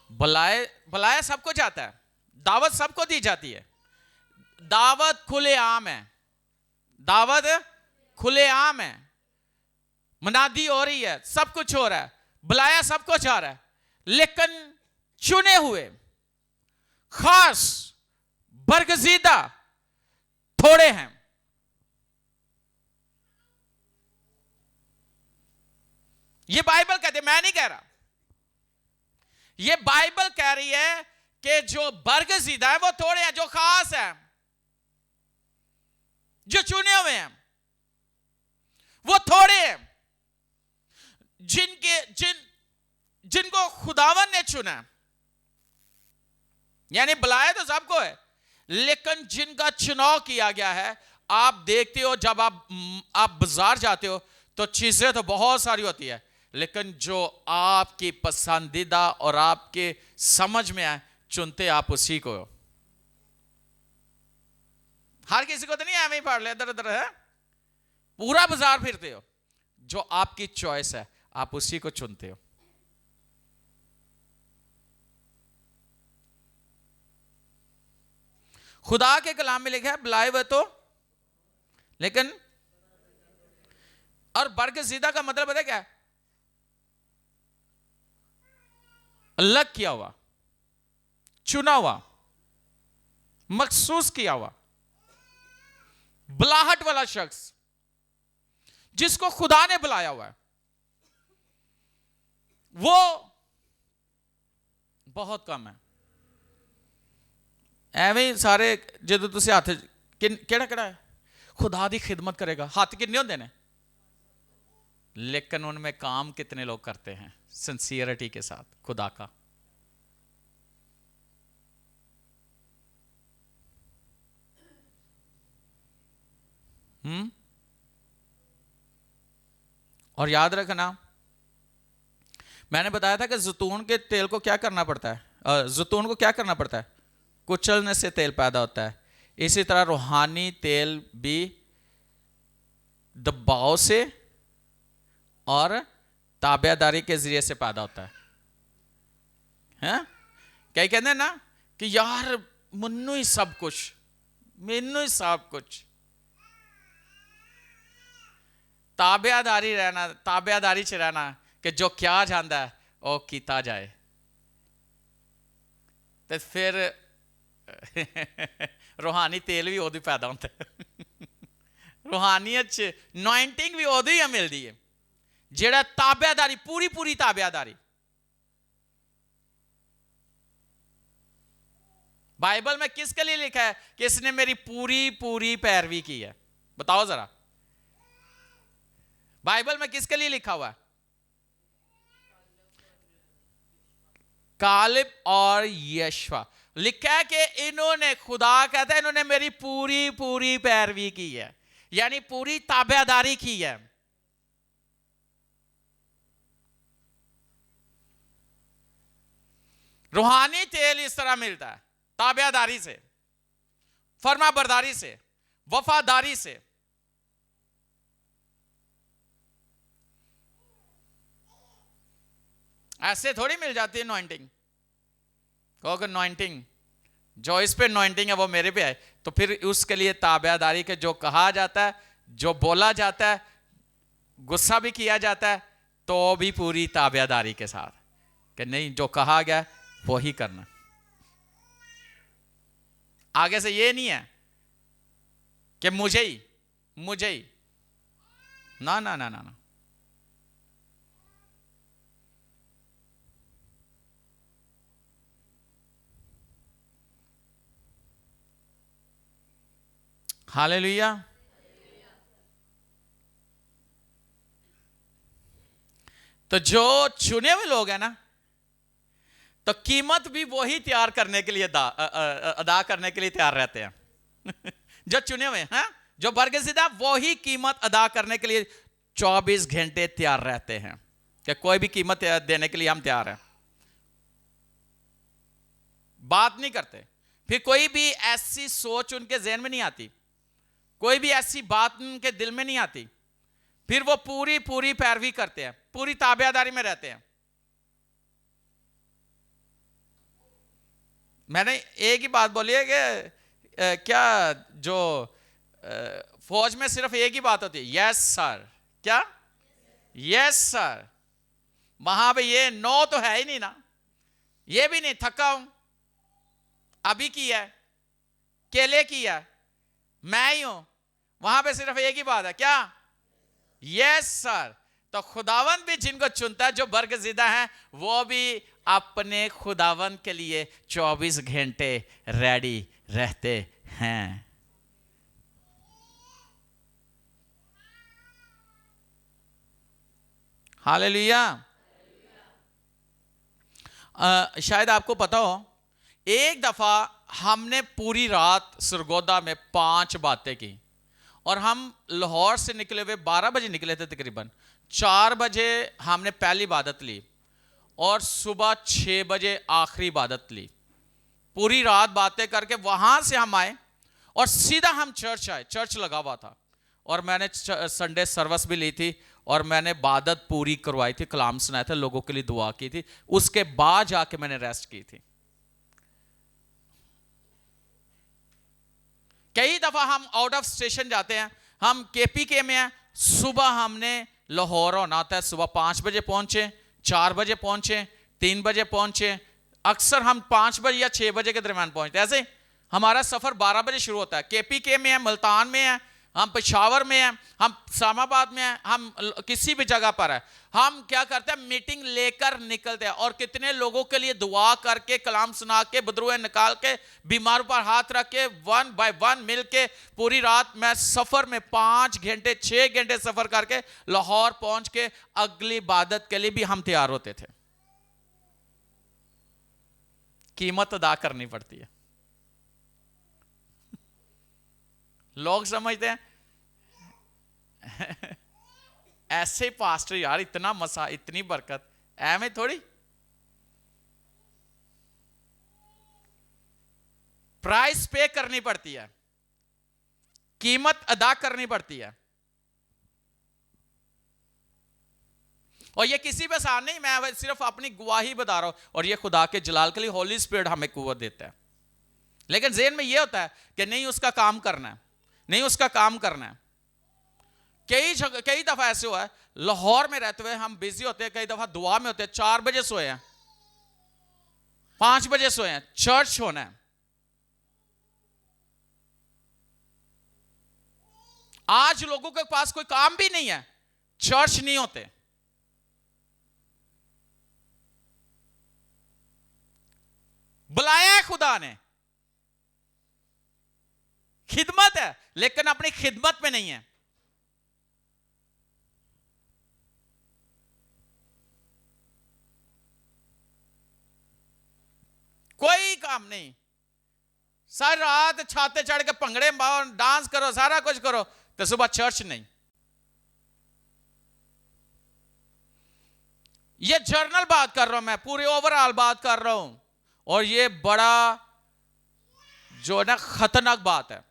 बुलाया सबको जाता है, दावत सबको दी जाती है। दावत खुले आम है, दावत खुले आम है, मनादी हो रही है, सब कुछ हो रहा है, बुलाया सबको जा रहा है। लेकिन चुने हुए, खास, बरगजीदा थोड़े हैं। ये बाइबल कहती है, मैं नहीं कह रहा। ये बाइबल कह रही है कि जो बरगजीदा है वो थोड़े हैं, जो खास है, जो चुने हुए हैं वो थोड़े हैं। जिनको खुदावन ने चुना, यानी बुलाया तो सबको है, लेकिन जिनका चुनाव किया गया है। आप देखते हो जब आप बाजार जाते हो तो चीजें तो बहुत सारी होती है, लेकिन जो आपकी पसंदीदा और आपके समझ में आए चुनते आप उसी को। हर किसी को तो नहीं ऐਵੇਂ ही फाड़ ले इधर उधर, है पूरा बाजार फिरते हो, जो आपकी चॉइस है आप उसी को चुनते हो। खुदा के कलाम में लिखा है बुलाए हुए तो, लेकिन और बरगजीदा का मतलब पता क्या है? अलग किया हुआ, चुना हुआ, मखसूस किया हुआ, बुलाहट वाला शख्स जिसको खुदा ने बुलाया हुआ है, वो बहुत कम है। ਐਵੇਂ ਸਾਰੇ ਜਦੋਂ ਤੁਸੀਂ ਹੱਥ ਕਿਹੜਾ ਕਿਹੜਾ ਹੈ खुदा की खिदमत करेगा, हाथ कितने होंगे ने, लेकिन उनमें काम कितने लोग करते हैं सिंसियरिटी के साथ खुदा का। और याद रखना, मैंने बताया था कि जैतून के तेल को क्या करना पड़ता है, जैतून को क्या करना पड़ता है, कुचलने से तेल पैदा होता है। इसी तरह रूहानी तेल भी दबाव से और ताबेदारी के जरिए से पैदा होता है। क्या कहते हैं ना कि यार मन्नू ही सब कुछ, मैनू ही सब कुछ, ताबेदारी रहना, ताबेदारी च रहना कि जो क्या जाता है वो किया जाए। तो फिर रूहानी तेल भी उदू पैदा होता है। रूहानियत च अनॉइंटिंग भी उदू ही मिलती है जेड़ा ताबेदारी, पूरी पूरी ताबेदारी। बाइबल में किसके लिए लिखा है कि इसने मेरी पूरी पूरी पैरवी की है? बताओ जरा, बाइबल में किसके लिए लिखा हुआ है? कालिब और यशवा। लिखा है कि इन्होंने, खुदा कहता है इन्होंने मेरी पूरी पूरी पैरवी की है, यानी पूरी ताबेदारी की है। रूहानी तेल इस तरह मिलता है, ताबेदारी से, फर्माबरदारी से, वफादारी से। ऐसे थोड़ी मिल जाती है अनॉइंटिंग। कहोगे अनॉइंटिंग, जो इस पे अनॉइंटिंग है वो मेरे पे है, तो फिर उसके लिए ताबेदारी के जो कहा जाता है, जो बोला जाता है, गुस्सा भी किया जाता है, तो भी पूरी ताबेदारी के साथ कि नहीं, जो कहा गया वो ही करना। आगे से ये नहीं है कि मुझे ही, ना ना ना ना ना। हालेलुया। तो जो चुने हुए लोग हैं ना, तो कीमत भी वही तैयार करने के लिए अदा करने के लिए तैयार रहते हैं। जो चुने हुए हैं, जो बरगज़िदा, वही कीमत अदा करने के लिए 24 घंटे तैयार रहते हैं कि कोई भी कीमत देने के लिए हम तैयार हैं। बात नहीं करते, फिर कोई भी ऐसी सोच उनके ज़हन में नहीं आती, कोई भी ऐसी बात उनके दिल में नहीं आती, फिर वो पूरी पूरी पैरवी करते हैं, पूरी ताबेदारी में रहते हैं। मैंने एक ही बात बोली है कि क्या जो फौज में सिर्फ एक ही बात होती है, यस सर। क्या? Yes sir. वहां पे ये नो तो है ही नहीं ना, ये भी नहीं, थका हूं, अभी किया है, केले किया, मैं ही हूं। वहां पे सिर्फ एक ही बात है, क्या? Yes sir. तो खुदावन भी जिनको चुनता है, जो बरगज़िदा हैं, वो भी अपने खुदावन के लिए 24 घंटे रेडी रहते हैं। हालेलुया। शायद आपको पता हो, एक दफा हमने पूरी रात सरगोदा में 5 बातें की, और हम लाहौर से निकले हुए 12 बजे निकले थे तकरीबन। 4 बजे हमने पहली इबादत ली और सुबह 6 बजे आखिरी इबादत ली। पूरी रात बातें करके वहां से हम आए और सीधा हम चर्च आए। चर्च लगा हुआ था और मैंने संडे सर्विस भी ली थी और मैंने इबादत पूरी करवाई थी, कलाम सुनाया था, लोगों के लिए दुआ की थी। उसके बाद जाके मैंने रेस्ट की थी। कई दफा हम आउट ऑफ स्टेशन जाते हैं, हम केपीके में हैं, सुबह हमने लाहौर होना होता है, सुबह 5 बजे पहुंचे, 4 बजे पहुंचे, 3 बजे पहुंचे। अक्सर हम 5 बजे या 6 बजे के दरमियान पहुंचते हैं। ऐसे हमारा सफर 12 बजे शुरू होता है। केपीके में है, मुल्तान में है, हम पेशावर में हैं, हम इस्लामाबाद में हैं, हम किसी भी जगह पर है, हम क्या करते हैं, मीटिंग लेकर निकलते हैं और कितने लोगों के लिए दुआ करके, कलाम सुना के, बदरुए निकाल के, बीमारों पर हाथ रख के, 1 बाय 1 मिल के, पूरी रात मैं सफर में 5 घंटे 6 घंटे सफर करके लाहौर पहुंच के अगली इबादत के लिए भी हम तैयार होते थे। कीमत अदा करनी पड़ती है। लोग समझते हैं ऐसे पास्टर यार, इतना मसा, इतनी बरकत, ऐਵੇਂ थोड़ी। प्राइस पे करनी पड़ती है, कीमत अदा करनी पड़ती है। और ये किसी पे आसान नहीं, मैं सिर्फ अपनी गवाही बता रहा हूं, और ये खुदा के जलाल के लिए होली स्पिरिट हमें कुव्वत देता है। लेकिन ज़हन में ये होता है कि नहीं उसका काम करना है, नहीं उसका काम करना है। कई दफा ऐसे हुआ है, लाहौर में रहते हुए हम बिजी होते हैं, कई दफा दुआ में होते हैं, 4 बजे सोए हैं, 5 बजे सोए हैं, चर्च होना है। आज लोगों के पास कोई काम भी नहीं है, चर्च नहीं होते। बुलाया है खुदा ने, खिदमत है, लेकिन अपनी खिदमत में नहीं है। कोई काम नहीं, सारी रात छाते चढ़ के भंगड़े पाओ, डांस करो, सारा कुछ करो, तो सुबह चर्च नहीं। ये जर्नल बात कर रहा हूं मैं, पूरी ओवरऑल बात कर रहा हूं, और ये बड़ा जो है ना खतरनाक बात है।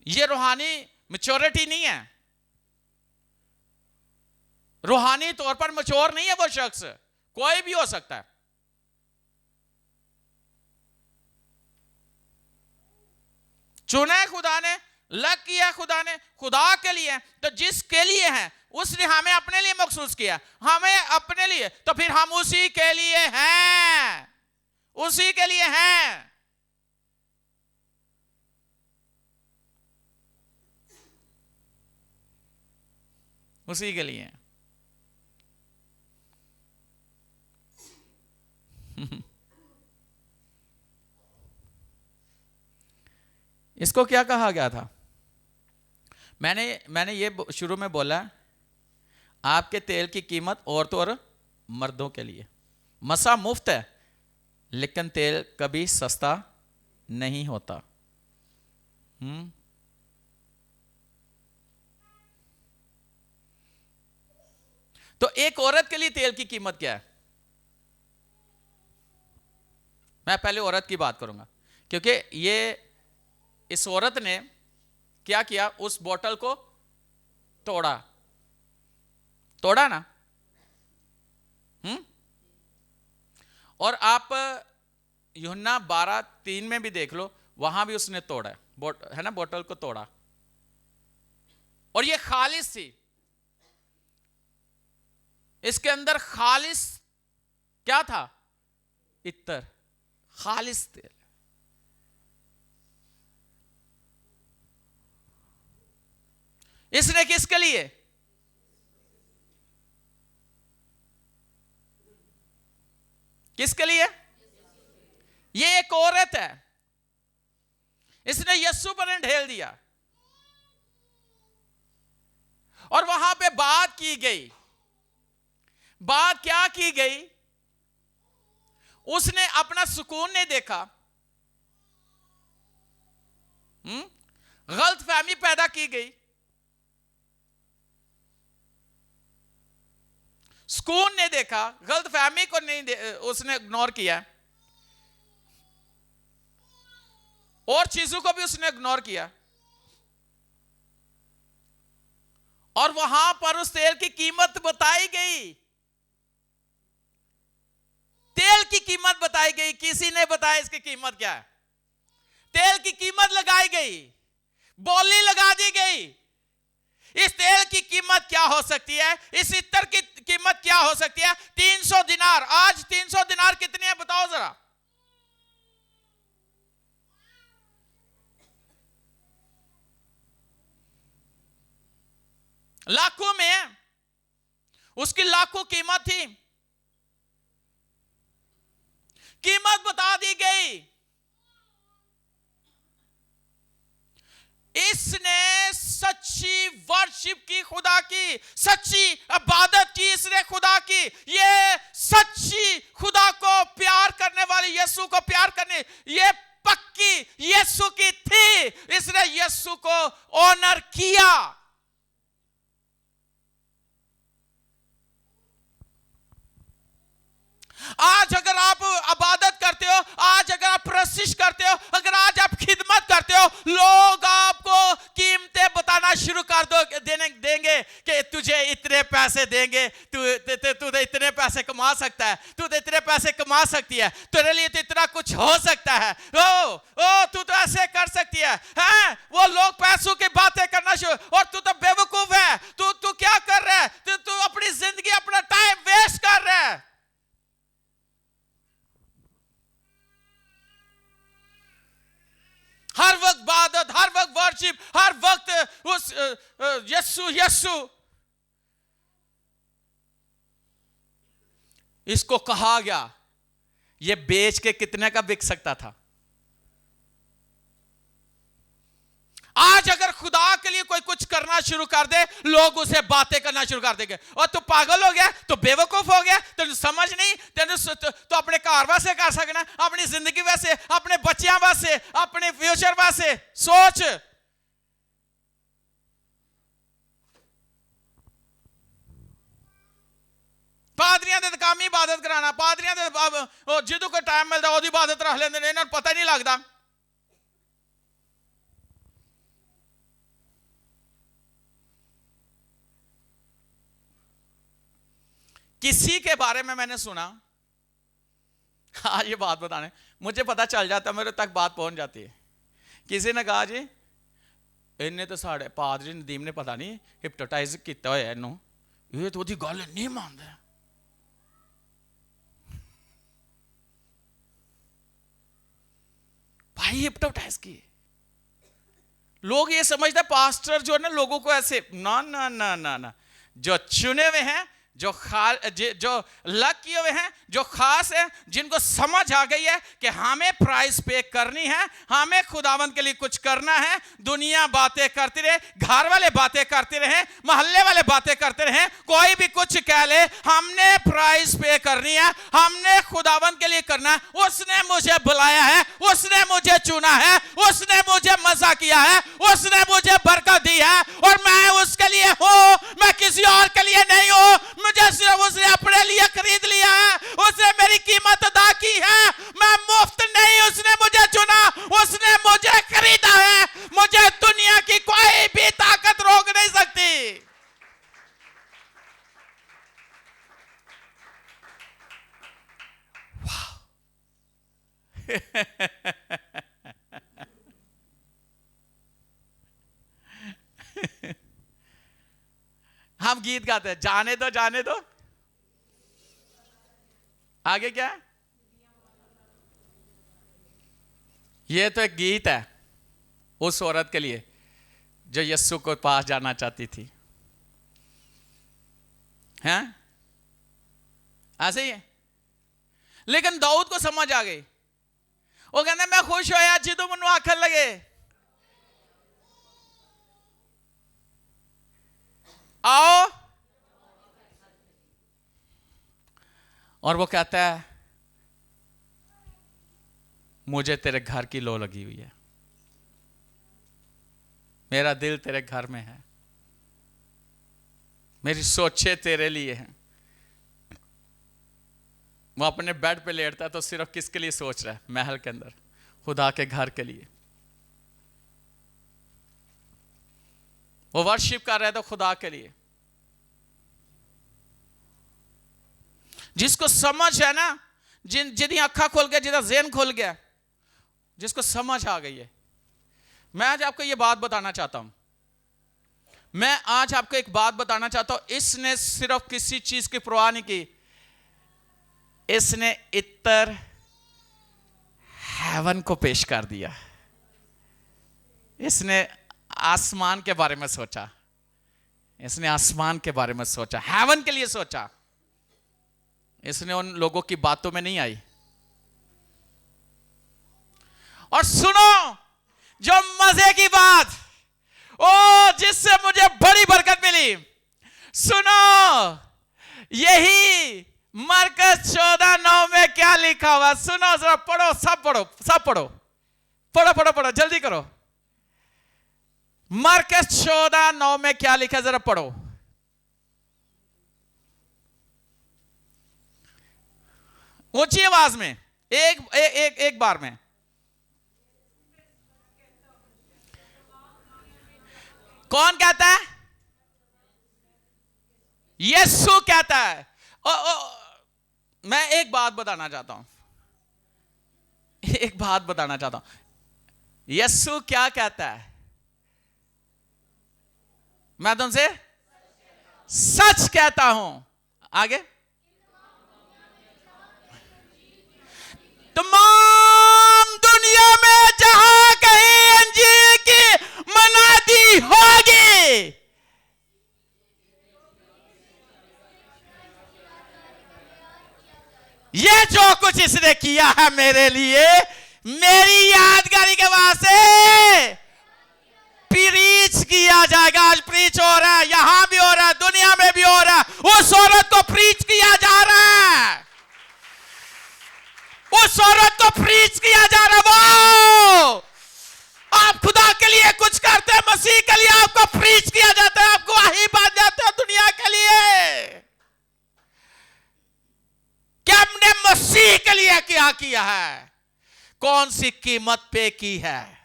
ये रूहानी मैच्योरिटी नहीं है, रूहानी तौर पर मैच्योर नहीं है वो शख्स, कोई भी हो सकता है। चुना है खुदा ने, लग किया खुदा ने, खुदा के लिए, तो जिसके लिए है उसने हमें अपने लिए मखसूस किया, हमें अपने लिए, तो फिर हम उसी के लिए हैं, उसी के लिए हैं। उसी के लिए। इसको क्या कहा गया था? मैंने ये शुरू में बोला, आपके तेल की कीमत औरतों और मर्दों के लिए। मसा मुफ्त है, लेकिन तेल कभी सस्ता नहीं होता। तो एक औरत के लिए तेल की कीमत क्या है? मैं पहले औरत की बात करूंगा, क्योंकि ये इस औरत ने क्या किया, उस बोतल को तोड़ा ना। और आप यूहन्ना 12:3 में भी देख लो, वहां भी उसने तोड़ा है ना, बोतल को तोड़ा, और ये खालिस थी। इसके अंदर खालिस क्या था? इत्तर, खालिस तेल। इसने किसके लिए? किसके लिए? ये एक औरत है, इसने यीशु पर ढेल दिया, और वहां पे बात की गई। बात क्या की गई? उसने अपना सुकून नहीं देखा, गलत फहमी पैदा की गई, सुकून नहीं देखा, गलत फहमी को नहीं उसने इग्नोर किया, और चीजों को भी उसने इग्नोर किया, और वहां पर उस तेल की कीमत बताई गई। तेल की कीमत बताई गई, किसी ने बताया इसकी कीमत क्या है। तेल की कीमत लगाई गई, बोली लगा दी गई। इस तेल की कीमत क्या हो सकती है? इस इत्तर की कीमत क्या हो सकती है? 300 दिनार। आज 300 दिनार कितने हैं बताओ जरा? लाखों में है, उसकी लाखों कीमत थी। कीमत बता दी गई। इसने सच्ची वर्शिप की, खुदा की सच्ची इबादत की, इसने खुदा की, ये सच्ची खुदा को प्यार करने वाली, यीशु को प्यार करने, ये पक्की यीशु की थी। इसने यीशु को ऑनर किया। आज अगर आप इबादत करते हो, आज अगर आप प्रशिश करते हो, अगर आज आप खिदमत करते हो, लोग आपको कीमतें बताना शुरू कर देंगे कि तुझे इतने पैसे देंगे, तू इतने पैसे कमा सकता है, तू इतने पैसे कमा सकती है, तेरे लिए तो इतना कुछ हो सकता है, ओ तू तो ऐसे कर सकती है, हैं? वो लोग पैसों की बातें करना शुरू, और तू तो बेवकूफ है, तू क्या कर रहा है, तू अपनी जिंदगी, अपना यस्सु यस्सु। इसको कहा गया ये बेच के कितने का बिक सकता था। आज अगर खुदा के लिए कोई कुछ करना शुरू कर दे, लोग उसे बातें करना शुरू कर देंगे, और तू पागल हो गया, तो बेवकूफ हो गया, तेन समझ नहीं, तेन तो अपने घर वास्ते कर सकना, अपनी जिंदगी वास्ते, अपने बच्चों वास्ते, अपने फ्यूचर वास्ते सोच। पादरियां दे कामी इबादत कराना, पादरियां दे जिदों को टाइम मिलता ओदी इबादत रख लेंदे ने, इन्हां नूं पता नहीं लगता। किसी के बारे में मैंने सुना, आज ये बात बताने, मुझे पता चल जाता, मेरे तक बात पहुंच जाती है। किसी ने कहा जी इन्हें तो साढ़े पादरी नदीम ने पता नहीं हिप्नोटाइज किया होया इनू, ये तो ओदी गल नहीं मानदा। भाई हिप्नोटाइज की लोग ये समझते पास्टर जो है ना लोगों को ऐसे, ना ना ना ना ना, जो चुने हुए हैं, जो लग किए हुए हैं, जो खास है, जिनको समझ आ गई है कि हमें प्राइस पे करनी है, हमें खुदावंद के लिए कुछ करना है। दुनिया बातें करती रहे, घर वाले बातें करते रहे, मोहल्ले वाले बातें करते रहे, कोई भी कुछ कह ले, हमने प्राइस पे करनी है, हमने खुदावंद के लिए करना है। उसने मुझे बुलाया है, उसने मुझे चुना है, उसने मुझे मजा किया है, उसने मुझे बरकत दी है, और मैं उसके लिए हूं, मैं किसी और के लिए नहीं हूं। मुझे सिर्फ उसने अपने लिए खरीद लिया है, उसने मेरी कीमत अदा की है, मैं मुफ्त नहीं, उसने मुझे चुना, उसने मुझे खरीदा है। मुझे दुनिया की कोई भी ताकत रोक नहीं सकती। हम गीत गाते हैं, जाने दो जाने दो, आगे क्या है? ये तो एक गीत है उस औरत के लिए जो यस्सु को पास जाना चाहती थी, हैं? ऐसे ही है। लेकिन दाऊद को समझ आ गई, वो कहना मैं खुश होया जिदों मैनू आखन लगे आओ, और वो कहता है मुझे तेरे घर की लो लगी हुई है, मेरा दिल तेरे घर में है, मेरी सोचें तेरे लिए हैं। वो अपने बेड पे लेटता है तो सिर्फ किसके लिए सोच रहा है? महल के अंदर खुदा के घर के लिए। वो वर्शिप कर रहे थे खुदा के लिए। जिसको समझ है ना, जिदी अखा खोल गया, जिदा ज़हन खोल गया, जिसको समझ आ गई है। मैं आज आपको ये बात बताना चाहता हूं, मैं आज आपको एक बात बताना चाहता हूं। इसने सिर्फ किसी चीज की परवाह नहीं की, इसने इतर हेवन को पेश कर दिया। इसने आसमान के बारे में सोचा, इसने आसमान के बारे में सोचा, हेवन के लिए सोचा। इसने उन लोगों की बातों में नहीं आई। और सुनो जो मजे की बात, ओ जिससे मुझे बड़ी बरकत मिली, सुनो यही मरकज 14:9 में क्या लिखा हुआ, सुनो जरा, पढ़ो, सब पढ़ो, सब पढ़ो, पढ़ो पढ़ो पढ़ो, जल्दी करो। मरकज 14:9 में क्या लिखा, जरा पढ़ो। ऊंची आवाज में, एक बार में। कौन कहता है? यीशु कहता है। मैं एक बात बताना चाहता हूं, एक बात बताना चाहता हूं। यीशु क्या कहता है? मैं तुमसे सच कहता हूं। आगे, तमाम दुनिया में जहां कहीं अंजीर की मना आजादी होगी। ये जो कुछ इसने किया है मेरे लिए, मेरी यादगारी के वास्ते प्रीच किया जाएगा। आज प्रीच हो रहा है, यहां भी हो रहा है, दुनिया में भी हो रहा है। उस औरत को प्रीच किया जा रहा है, उस औरत को प्रीच किया जा रहा है। वो आप खुदा के लिए कुछ करते हैं, मसीह के लिए आपको प्रीच किया जाता है, आपको वही बात जाते हैं दुनिया के लिए कि हमने मसीह के लिए क्या किया है, कौन सी कीमत पे की है।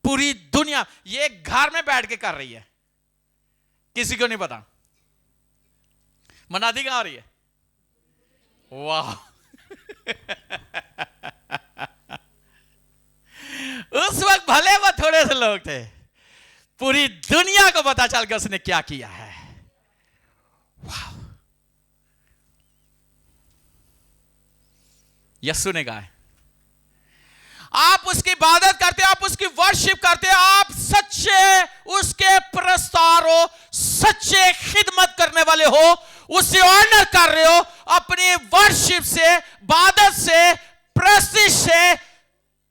पूरी दुनिया ये घर में बैठ के कर रही है, किसी को नहीं पता। मनादी कहां हो रही है? वाह उस वक्त भले वो थोड़े से लोग थे, पूरी दुनिया को पता चल गया उसने क्या किया है। वाह, यीशु ने कहा है आप उसकी इबादत करते हो, आप उसकी वर्शिप करते हो, आप सच्चे उसके प्रस्तार हो, सच्चे खिदमत करने वाले हो, उसे ऑनर कर रहे हो अपनी वर्शिप से, इबादत से, प्रस्तिश से,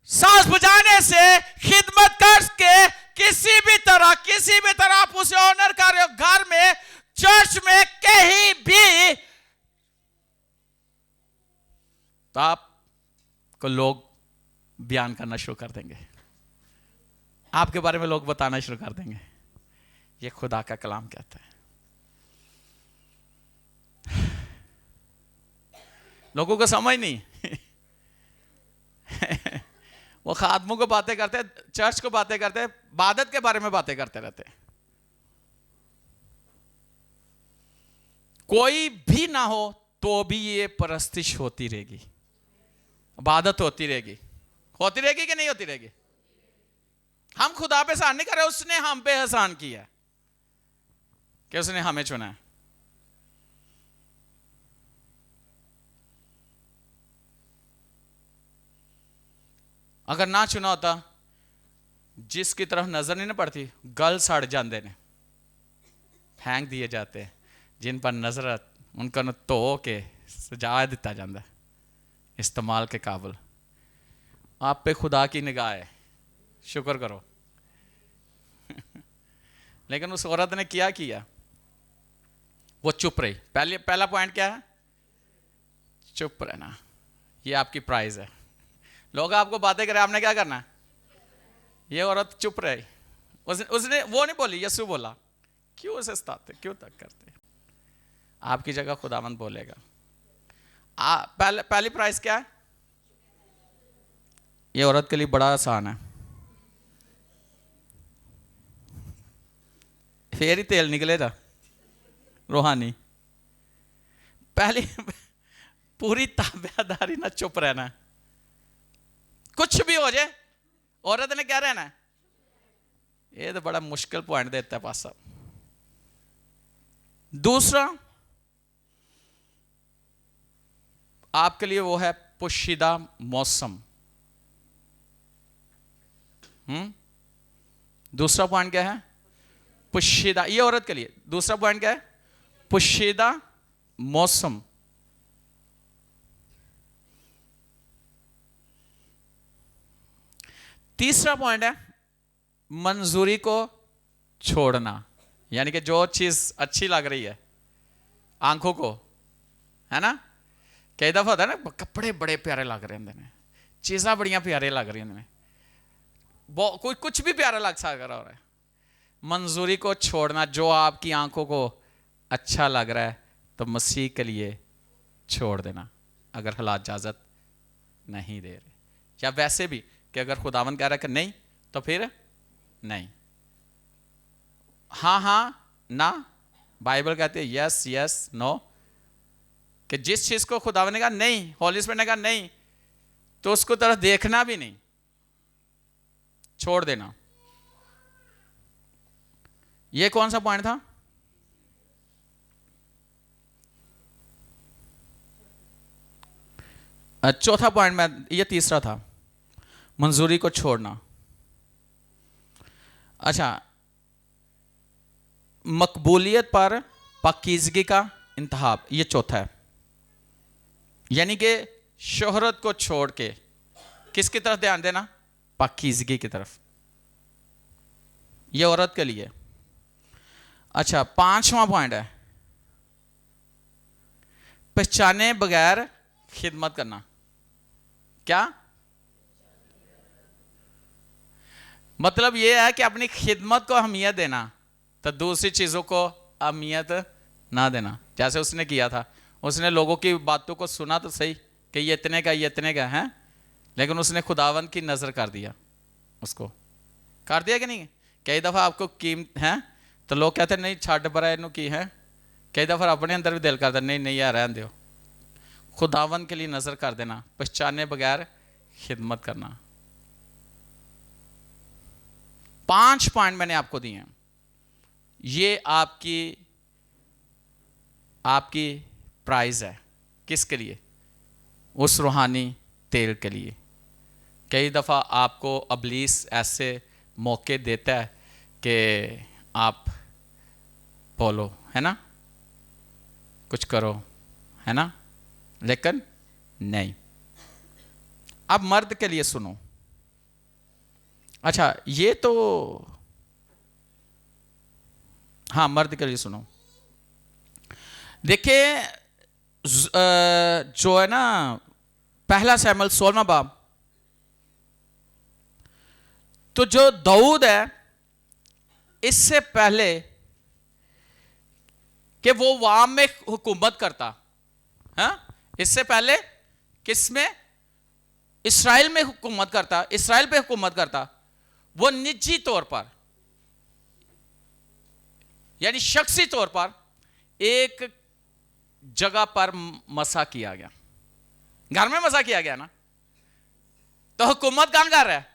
सांस बजाने से, खिदमत करके किसी भी तरह आप उसे ऑनर कर रहे हो। घर में, चर्च में, कहीं भी, तो आपको लोग बयान करना शुरू कर देंगे, आपके बारे में लोग बताना शुरू कर देंगे। ये खुदा का कलाम कहता है। लोगों को समझ नहीं वो खादमों को बातें करते, चर्च को बातें करते, इबादत के बारे में बातें करते रहते। कोई भी ना हो तो भी ये परस्तिश होती रहेगी, इबादत होती रहेगी। होती रहेगी कि नहीं होती रहेगी? हम खुदा पे एहसान नहीं कर रहे, उसने हम पे एहसान किया कि उसने हमें चुना है। अगर ना चुना होता, जिसकी तरफ नजर नहीं ना पड़ती, गल सड़ जाते ने, फेंक दिए जाते। जिन पर नजर उनका न धो के सजा दिता जाता, इस्तेमाल के काबिल। आप पे खुदा की निगाह है, शुक्र करो। लेकिन उस औरत ने क्या किया? वो चुप रही। पहला पॉइंट क्या है? चुप रहना। ये आपकी प्राइज है। लोग आपको बातें करें, आपने क्या करना? ये औरत चुप रही। उसने वो नहीं बोली, यीशु बोला। क्यों उसे सताते, क्यों तक करते? आपकी जगह खुदावंद बोलेगा। पहली प्राइज क्या है? ये औरत के लिए बड़ा आसान है। फेर ही तेल निकलेगा रूहानी। पहली पूरी ताबेदारी ना, चुप रहना। कुछ भी हो जाए, औरत ने क्या रहना है? ये तो बड़ा मुश्किल पॉइंट देता है पासा। दूसरा आपके लिए वो है पोशीदा मौसम। दूसरा पॉइंट क्या है? पोशीदा। ये औरत के लिए दूसरा पॉइंट क्या है? पोशीदा मौसम। तीसरा पॉइंट है मंजूरी को छोड़ना। यानी कि जो चीज अच्छी लग रही है आंखों को, है ना, कई दफा होता है ना, कपड़े बड़े प्यारे लग रहे हैं, चीज़ा बड़ियां प्यारे लग रही हैं, कोई कुछ भी प्यारा लग सा कर रहा है। मंजूरी को छोड़ना। जो आपकी आंखों को अच्छा लग रहा है तो मसीह के लिए छोड़ देना, अगर हालात इजाजत नहीं दे रहे, या वैसे भी कि अगर खुदावन कह रहा है कि नहीं तो फिर नहीं। हाँ हाँ ना, बाइबल कहती है यस यस नो, कि जिस चीज को खुदावन ने कहा नहीं, होली स्पिरिट ने कहा नहीं, तो उसको तरफ देखना भी नहीं, छोड़ देना। ये कौन सा पॉइंट था? चौथा पॉइंट में, ये तीसरा था, मंजूरी को छोड़ना। अच्छा, मकबूलियत पर पाकीज़गी का इंतहाब, ये चौथा है। यानी कि शोहरत को छोड़ के किसकी तरफ ध्यान देना? पाकीज़गी की तरफ। ये औरत के लिए। अच्छा, 5वां पॉइंट है पहचाने बगैर खिदमत करना। क्या मतलब? ये है कि अपनी खिदमत को अहमियत देना, तो दूसरी चीजों को अहमियत ना देना। जैसे उसने किया था, उसने लोगों की बातों को सुना तो सही कि ये इतने का, ये इतने का है, लेकिन उसने खुदावंद की नजर कर दिया, उसको कर दिया कि नहीं? कई दफा आपको कीमत है तो लोग कहते नहीं छड़ बरा इनू की है, कई दफा अपने अंदर भी दिल करता नहीं नहीं यार रहने दो। खुदावंद के लिए नजर कर देना, पहचाने बगैर खिदमत करना। 5 पॉइंट मैंने आपको दिए हैं। ये आपकी प्राइज है। किसके लिए? उस रूहानी तेल के लिए। कई दफ़ा आपको अबलीस ऐसे मौके देता है कि आप बोलो, है ना, कुछ करो, है ना, लेकिन नहीं। अब मर्द के लिए सुनो। अच्छा, ये तो हाँ, मर्द के लिए सुनो। देखिए जो है ना, 1 शमूएल 16वां बाब, तो जो दाऊद है, इससे पहले कि वो वाम में हुकूमत करता, हाँ, इससे पहले किस में? इस्राएल में हुकूमत करता, इस्राएल पे हुकूमत करता। वो निजी तौर पर, यानी शख्सी तौर पर एक जगह पर मसा किया गया, घर में मसा किया गया ना, तो हुकूमत कौन कर रहा है?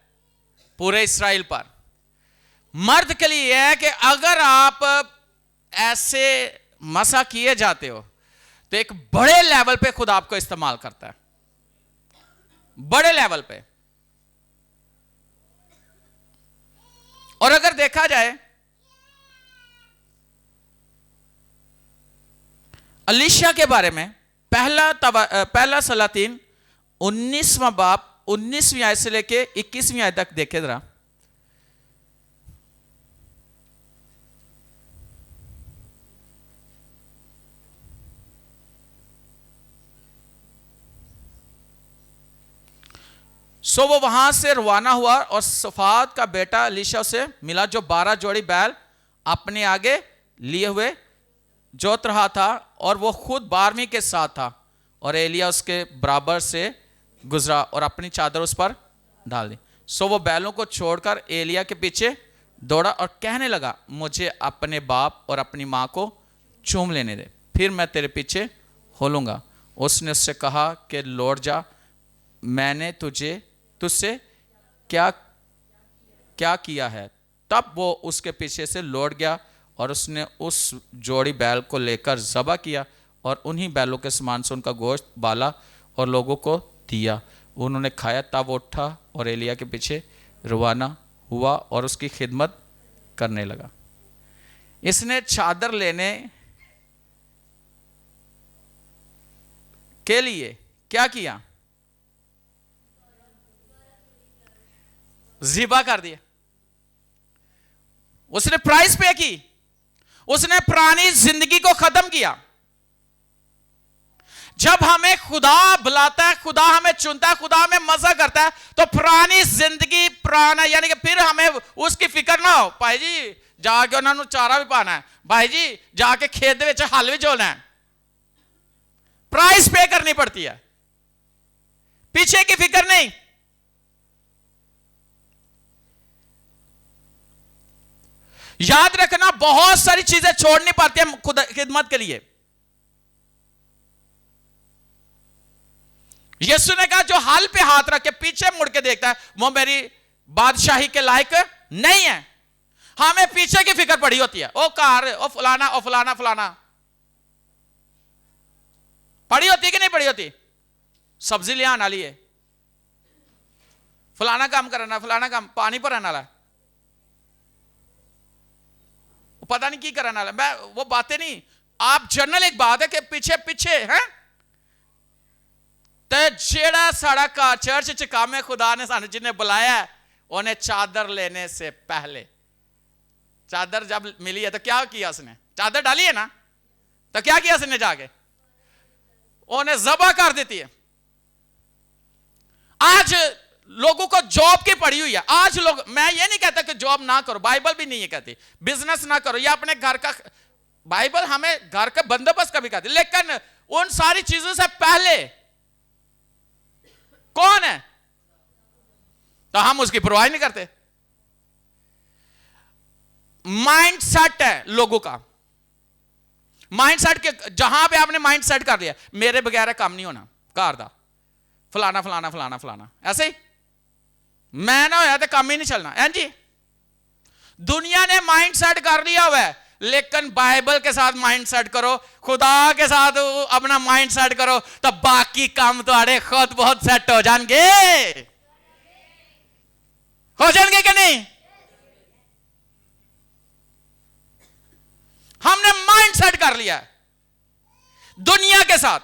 पूरे इस्राएल पर। मर्द के लिए यह है कि अगर आप ऐसे मसा किए जाते हो तो एक बड़े लेवल पे खुदा आपको इस्तेमाल करता है, बड़े लेवल पे। और अगर देखा जाए अलीशा के बारे में, पहला सलातीन 19वां बाब 19वीं आयत से लेके 21वीं आयत तक देखे जरा। सो वो वहां से रवाना हुआ और सफात का बेटा अलीशा से मिला, जो 12 जोड़ी बैल अपने आगे लिए हुए जोत रहा था, और वो खुद 12वीं के साथ था। और एलिया उसके बराबर से गुजरा और अपनी चादर उस पर डाल दी। सो वो बैलों को छोड़कर एलिया के पीछे दौड़ा और कहने लगा, मुझे अपने बाप और अपनी मां को चूम लेने दे, फिर मैं तेरे पीछे हो लूंगा। उसने उससे कहा कि लौट जा, मैंने तुझसे क्या क्या किया है? तब वो उसके पीछे से लौट गया और उसने उस जोड़ी बैल को लेकर ज़बह किया और उन्हीं बैलों के समान से उनका गोश्त बाला और लोगों को दिया। उन्होंने खाया। तब वो उठा और एलिया के पीछे रवाना हुआ और उसकी खिदमत करने लगा। इसने चादर लेने के लिए क्या किया? ज़िबा कर दिया। उसने प्राइस पे की, उसने पुरानी जिंदगी को खत्म किया। जब हमें खुदा बुलाता है, खुदा हमें चुनता है, खुदा हमें मजा करता है, तो पुरानी जिंदगी, पुराना यानी कि फिर हमें उसकी फिक्र ना हो, भाई जी जाके उन्होंने चारा भी पाना है, भाई जी जाके खेत में हल भी झोलना है। प्राइस पे करनी पड़ती है, पीछे की फिक्र नहीं। याद रखना, बहुत सारी चीजें छोड़नी पड़ती है खुद खिदमत के लिए। यीशु ने कहा, जो हल पे हाथ रख के पीछे मुड़ के देखता है वो मेरी बादशाही के लायक नहीं है। हमें पीछे की फिक्र पड़ी होती है, ओ कार, ओ फलाना, ओ फलाना फलाना, पड़ी होती है कि नहीं पड़ी होती? सब्जी ले आना लिए, फलाना काम करना, फलाना काम, पानी भरने वाला, पता नहीं की करने वाला, मैं वो बातें नहीं, आप जनरल एक बात है कि पीछे पीछे हैं ते जेड़ा साड़ा का चर्च च काम है, खुदा ने सानू जिन्हें बुलाया है, उन्हें चादर लेने से पहले, चादर जब मिली है तो क्या किया उसने, चादर डाली है ना, तो क्या किया उसने, जाके उन्हें ज़बह कर देती है। आज लोगों को जॉब की पड़ी हुई है, आज लोग, मैं ये नहीं कहता कि जॉब ना करो, बाइबल भी नहीं ये कहती बिजनेस ना करो, या अपने घर का, बाइबल हमें घर का बंदोबस्त का भी कहती, लेकिन उन सारी चीजों से पहले कौन है, तो हम उसकी परवाह नहीं करते। माइंड सेट है लोगों का, माइंड सेट के जहां पे आपने माइंड सेट कर लिया, मेरे बगैर काम नहीं होना घर दा, फलाना फलाना फलाना फलाना, ऐसे ही मैं ना होया तो काम ही नहीं चलना है जी। दुनिया ने माइंड सेट कर लिया हुआ है, लेकिन बाइबल के साथ माइंड सेट करो, खुदा के साथ अपना माइंड सेट करो, तो बाकी काम तुम्हारे खुद बहुत सेट हो जाएंगे, हो जाएंगे कि नहीं। हमने माइंड सेट कर लिया है, दुनिया के साथ,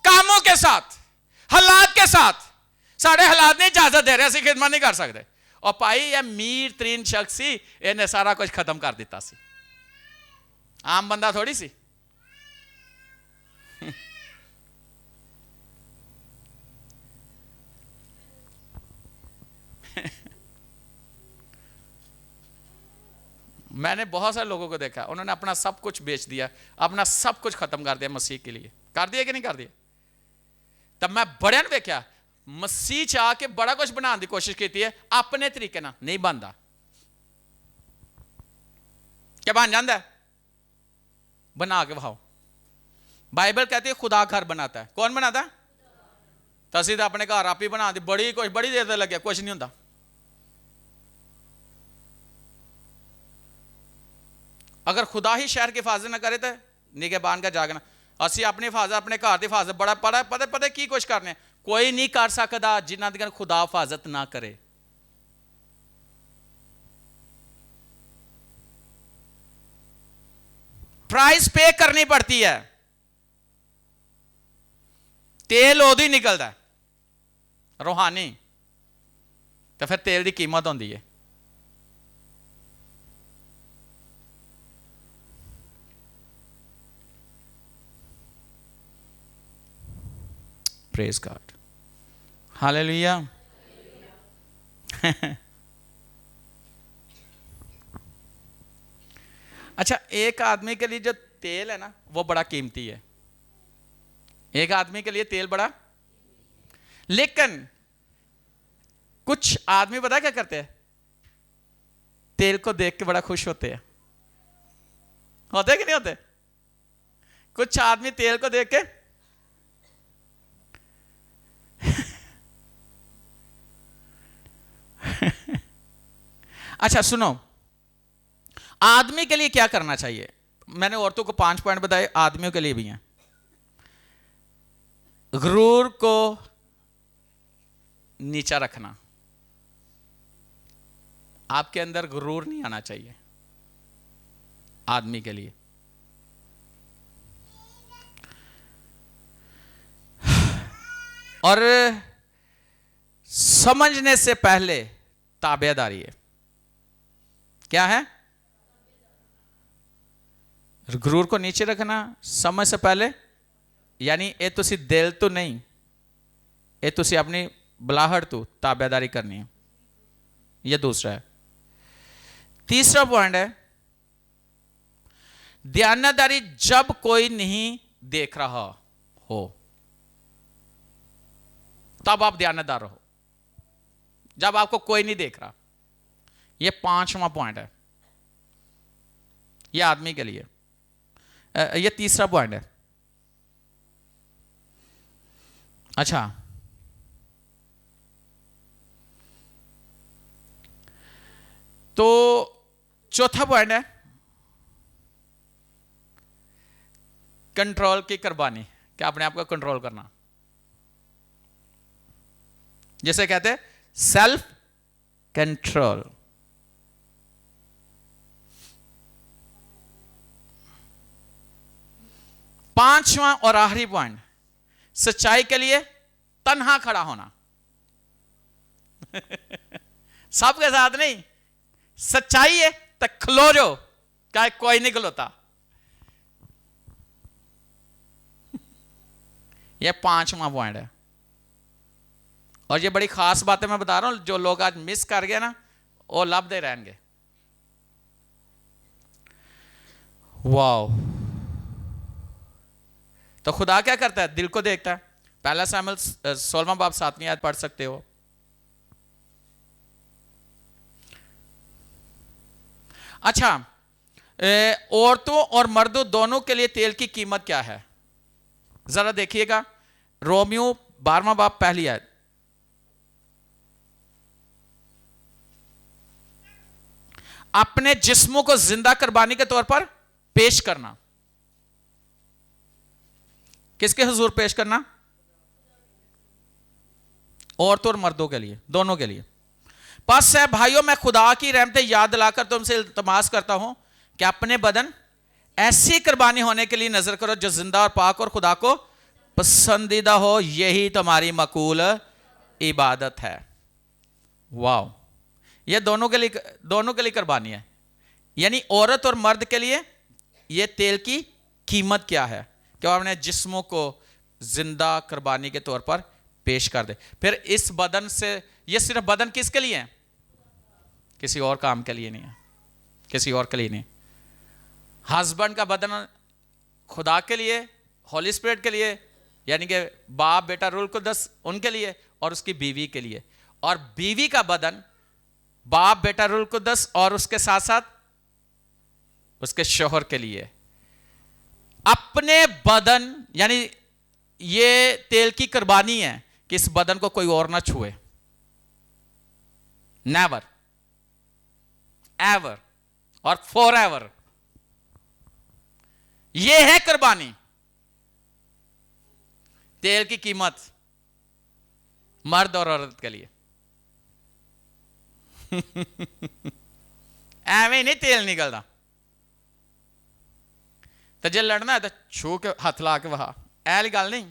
कामों के साथ, हालात के साथ, साढ़े हालात ने इजाजत दे रहे, असं खिदमत नहीं कर सकते। और भाई ये मीर तरीन शख्स सी, इन्हें सारा कुछ खत्म कर दिता सी, आम बंदा थोड़ी सी। मैंने बहुत सारे लोगों को देखा, उन्होंने अपना सब कुछ बेच दिया, अपना सब कुछ खत्म कर दिया मसीह के लिए, कर दिया कि नहीं कर दिया। तब मैं बड़े ने देखा मसीह चाह के बड़ा कुछ बनाने की कोशिश की है, अपने तरीके ना नहीं बनता, क्या बन जाता है, बना के भाव। बाइबल कहती है खुदा घर बनाता है, कौन बनाता है, तो असं तो अपने घर आप ही बना दी, बड़ी देर तक लगे, कुछ नहीं होता। अगर खुदा ही शहर की हिफाजत ना करे तो निगहबान का जागना, असि अपनी हिफाजत, अपने घर की हिफाजत बड़ा पता पता की कुछ करने, कोई नहीं कर सकता जिन्हां दी खुदा हिफाजत ना करे। प्राइस पे करनी पड़ती है, तेल उदो ही निकलता है रूहानी, तो फिर तेल की कीमत होती है। Praise God, hallelujah. अच्छा, एक आदमी के लिए जो तेल है ना वो बड़ा कीमती है, एक आदमी के लिए तेल बड़ा, लेकिन कुछ आदमी पता क्या करते हैं, तेल को देख के बड़ा खुश होते हैं, होते कि नहीं होते। कुछ आदमी तेल को देख के अच्छा सुनो, आदमी के लिए क्या करना चाहिए, मैंने औरतों को 5 पॉइंट बताए, आदमियों के लिए भी हैं। गुरूर को नीचा रखना, आपके अंदर गुरूर नहीं आना चाहिए आदमी के लिए। और समझने से पहले ताबेदारी है, क्या है, गुरूर को नीचे रखना, समझ से पहले, यानी ये तुसी दिल तो नहीं, ये तुसी अपनी बुलाहट तो ताबेदारी करनी है, ये दूसरा है। तीसरा पॉइंट है ध्यानदारी, जब कोई नहीं देख रहा हो तब आप ध्यानदार रहो, जब आपको कोई नहीं देख रहा। ये 5वां पॉइंट है, ये आदमी के लिए। ये तीसरा पॉइंट है। अच्छा, तो चौथा पॉइंट है कंट्रोल की कुर्बानी, क्या अपने आप को कंट्रोल करना, जैसे कहते हैं सेल्फ कंट्रोल। पांचवा और आखिरी पॉइंट, सच्चाई के लिए तन्हा खड़ा होना। सबके साथ नहीं, सच्चाई है तो खलो जो, क्या कोई नहीं खलोता। यह पांचवा पॉइंट है, और ये बड़ी खास बात है, मैं बता रहा हूं, जो लोग आज मिस कर गए ना, वो लभदे रहेंगे। वाओ। तो खुदा क्या करता है? दिल को देखता है। पहला शामिल 16वां बाब 7वीं आयत पढ़ सकते हो। अच्छा, औरतों और मर्दों दोनों के लिए तेल की कीमत क्या है? जरा देखिएगा, रोमियो 12वां बाब पहली आयत। अपने जिस्मों को जिंदा कुर्बानी के तौर पर पेश करना। किसके हुजूर पेश करना? औरतों और मर्दों के लिए, दोनों के लिए। बस है भाइयों, मैं खुदा की रहमतें याद दिलाकर तुमसे इल्तमास करता हूं कि अपने बदन ऐसी कुर्बानी होने के लिए नजर करो जो जिंदा और पाक और खुदा को पसंदीदा हो, यही तुम्हारी मकबूल इबादत है। वाह, यह दोनों के लिए कुर्बानी है। यानी औरत और मर्द के लिए यह तेल की कीमत क्या है कि वो अपने जिस्मों को जिंदा कुर्बानी के तौर पर पेश कर दे। फिर इस बदन से, यह सिर्फ बदन किसके लिए है? किसी और काम के लिए नहीं है, किसी और के लिए नहीं। हस्बैंड का बदन खुदा के लिए, होली स्पिरिट के लिए, यानी कि बाप बेटा रूल कुद्दस उनके लिए, और उसकी बीवी के लिए। और बीवी का बदन बाप बेटा रूल कुद्दस और उसके साथ साथ उसके शौहर के लिए। अपने बदन, यानी ये तेल की कुर्बानी है कि इस बदन को कोई और ना छुए। नेवर एवर और फॉर एवर, यह है कुर्बानी। तेल की कीमत मर्द और औरत के लिए। एवं नहीं तेल निकलता। तो जे लड़ना है तो छू के हथ ला के वहा, ऐसी गल नहीं।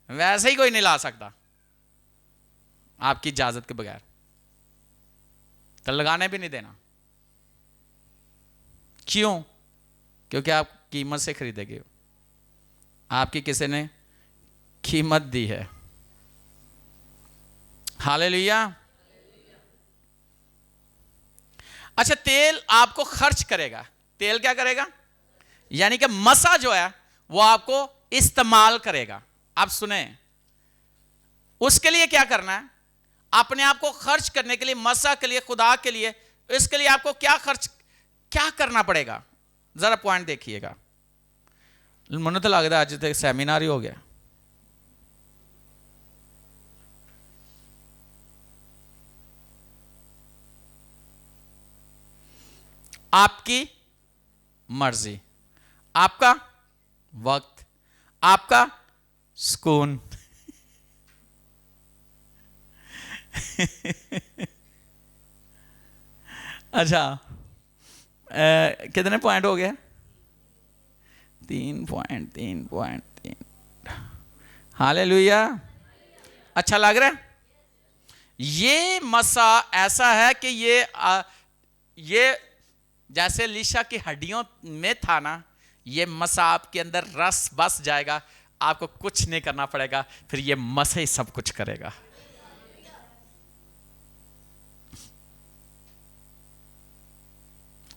वैसे ही कोई नहीं ला सकता आपकी इजाजत के बगैर, तो लगाने भी नहीं देना। क्यों? क्योंकि आप कीमत से खरीदेगे, आपकी किसी ने कीमत दी है। हालेलुया। अच्छा, तेल आपको खर्च करेगा। तेल क्या करेगा? यानी कि मसा जो है वो आपको इस्तेमाल करेगा। आप सुने, उसके लिए क्या करना है? अपने आप को खर्च करने के लिए, मसा के लिए, खुदा के लिए, इसके लिए आपको क्या करना पड़ेगा? जरा पॉइंट देखिएगा। मुझे तो लगता है आज तक सेमिनार ही हो गया। आपकी मर्जी, आपका वक्त, आपका सुकून। अच्छा, कितने पॉइंट हो गए? 3.3. हालेलुया। अच्छा लग रहा है? ये मसा ऐसा है कि ये जैसे लीशा की हड्डियों में था ना, ये मसा आपके अंदर रस बस जाएगा, आपको कुछ नहीं करना पड़ेगा, फिर ये मसा ही सब कुछ करेगा।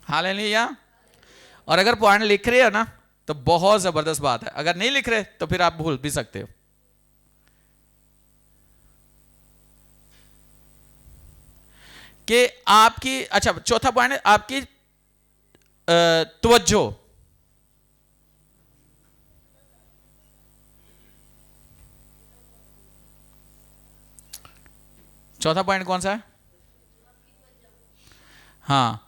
हालेलुया। और अगर पॉइंट लिख रहे हो ना तो बहुत जबरदस्त बात है, अगर नहीं लिख रहे तो फिर आप भूल भी सकते हो। कि आपकी, अच्छा चौथा पॉइंट है आपकी तवज्जो। चौथा पॉइंट कौन सा है? हाँ,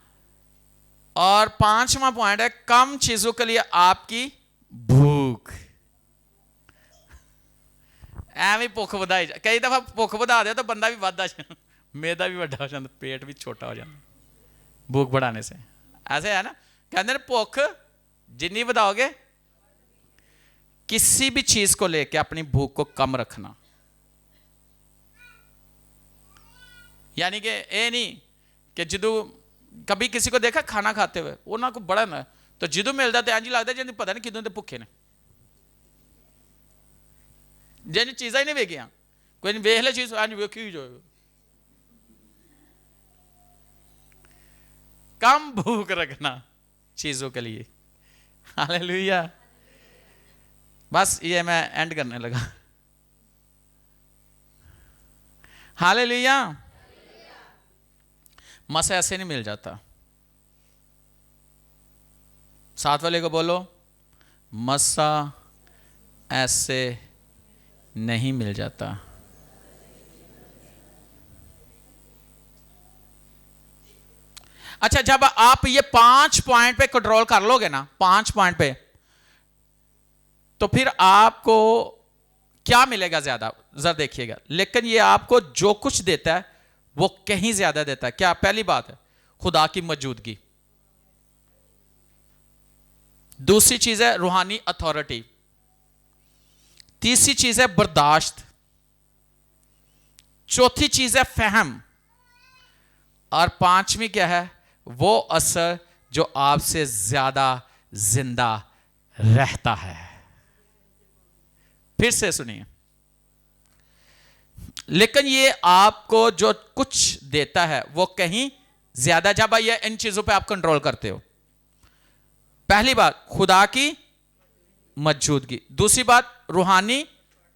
और पांचवा पॉइंट है कम चीजों के लिए आपकी भूख। एवं भुख ਵਧਾਈ, कई दफा भुख ਵਧਾ दे तो बंदा भी ਵੱਧਦਾ ਜਾਂਦਾ, मैदा भी ਵੱਡਾ हो जाता, पेट भी छोटा हो जाता भूख बढ़ाने से। ऐसे है ना, कहते हैं भुख जिन्नी ਵਧਾओगे किसी भी चीज को लेके अपनी भूख को कम रखना। यानी कि ये नहीं कि जदों कभी किसी को देखा खाना खाते हुए उन्होंने को बड़ा ना तो जदों मिलता तो इंज लगता जिन्हें पता नहीं किदों के भुखे ने, जिन चीज़ा ही नहीं वेखिया, कोई वेख ले चीज इंज वेखी जाए। कम भूख रखना चीजों के लिए। हालेलुया। बस ये मैं एंड करने लगा। हालेलुया। मसा ऐसे नहीं मिल जाता। साथ वाले को बोलो, मसा ऐसे नहीं मिल जाता। अच्छा, जब आप ये 5 पॉइंट पे कंट्रोल कर लोगे ना, 5 पॉइंट पे, तो फिर आपको क्या मिलेगा ज्यादा, जरा देखिएगा। लेकिन ये आपको जो कुछ देता है वो कहीं ज्यादा देता है। क्या? पहली बात है खुदा की मौजूदगी। दूसरी चीज है रूहानी अथॉरिटी। तीसरी चीज है बर्दाश्त। चौथी चीज है फहम। और पांचवी क्या है? वो असर जो आपसे ज्यादा जिंदा रहता है। फिर से सुनिए, लेकिन ये आपको जो कुछ देता है वो कहीं ज्यादा, जब ये इन चीजों पे आप कंट्रोल करते हो। पहली बात खुदा की मौजूदगी, दूसरी बात रूहानी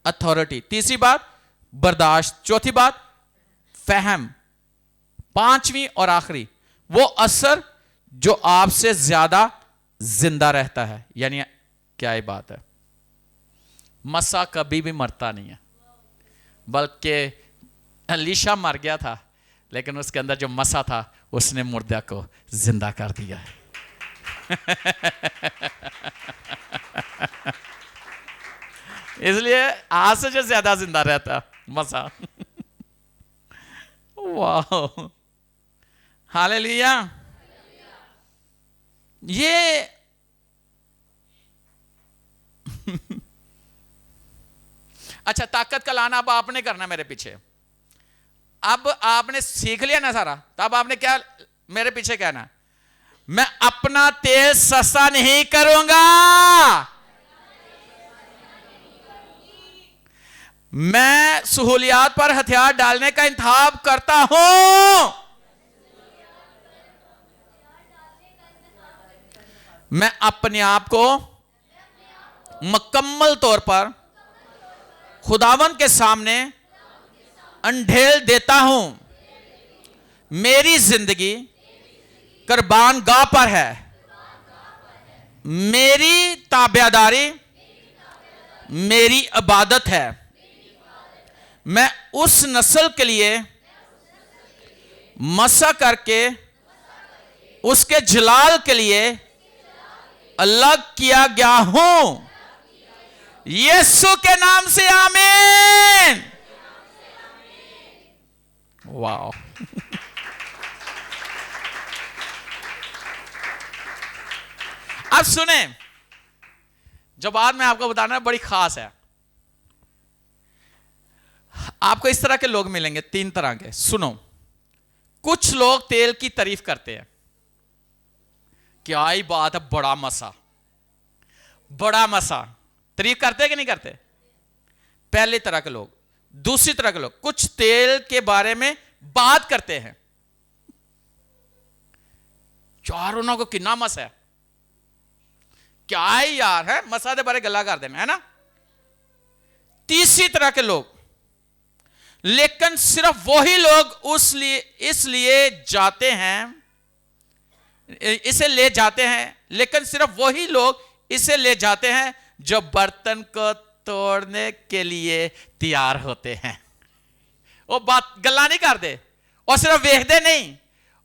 अथॉरिटी, तीसरी बात बर्दाश्त, चौथी बात फहम, पांचवी और आखिरी वो असर जो आपसे ज्यादा जिंदा रहता है। यानी क्या ये बात है? मसा कभी भी मरता नहीं है, बल्कि एलीशा मर गया था लेकिन उसके अंदर जो मसा था उसने मुर्दा को जिंदा कर दिया। इसलिए आज से जो ज्यादा जिंदा रहता मसा। वाह, हालेलुया। ये अच्छा, ताकत का लाना अब आपने करना मेरे पीछे। अब आपने सीख लिया ना सारा, तब आपने क्या मेरे पीछे कहना? मैं अपना तेल सस्ता नहीं करूंगा, मैं सहूलियात पर हथियार डालने का इंतखाब करता हूं। मैं अपने आप को मुकम्मल तौर पर खुदावंद के सामने अंधेल देता हूं। मेरी जिंदगी कुर्बान गाह पर है। मेरी ताबेदारी मेरी इबादत है। मैं उस नस्ल के लिए मसा करके उसके जलाल के लिए अलग किया गया हूं। यीशु के नाम से आमीन। वाह। अब सुने, जो बात मैं आपको बताना है बड़ी खास है। आपको इस तरह के लोग मिलेंगे, 3 तरह के। सुनो, कुछ लोग तेल की तारीफ करते हैं, क्या ही बात है, बड़ा मसा, बड़ा मसा। तारीफ करते हैं कि नहीं करते? पहली तरह के लोग। दूसरी तरह के लोग कुछ तेल के बारे में बात करते हैं, यार उन्होंने को कितना मसा है, क्या ही यार है, मसा के बारे गला कर देना है ना। तीसरी तरह के लोग, लेकिन सिर्फ वही लोग इसलिए जाते हैं, इसे ले जाते हैं, लेकिन सिर्फ वही लोग इसे ले जाते हैं जो बर्तन को तोड़ने के लिए तैयार होते हैं। वो बात गल्ला नहीं करते और सिर्फ वेखते नहीं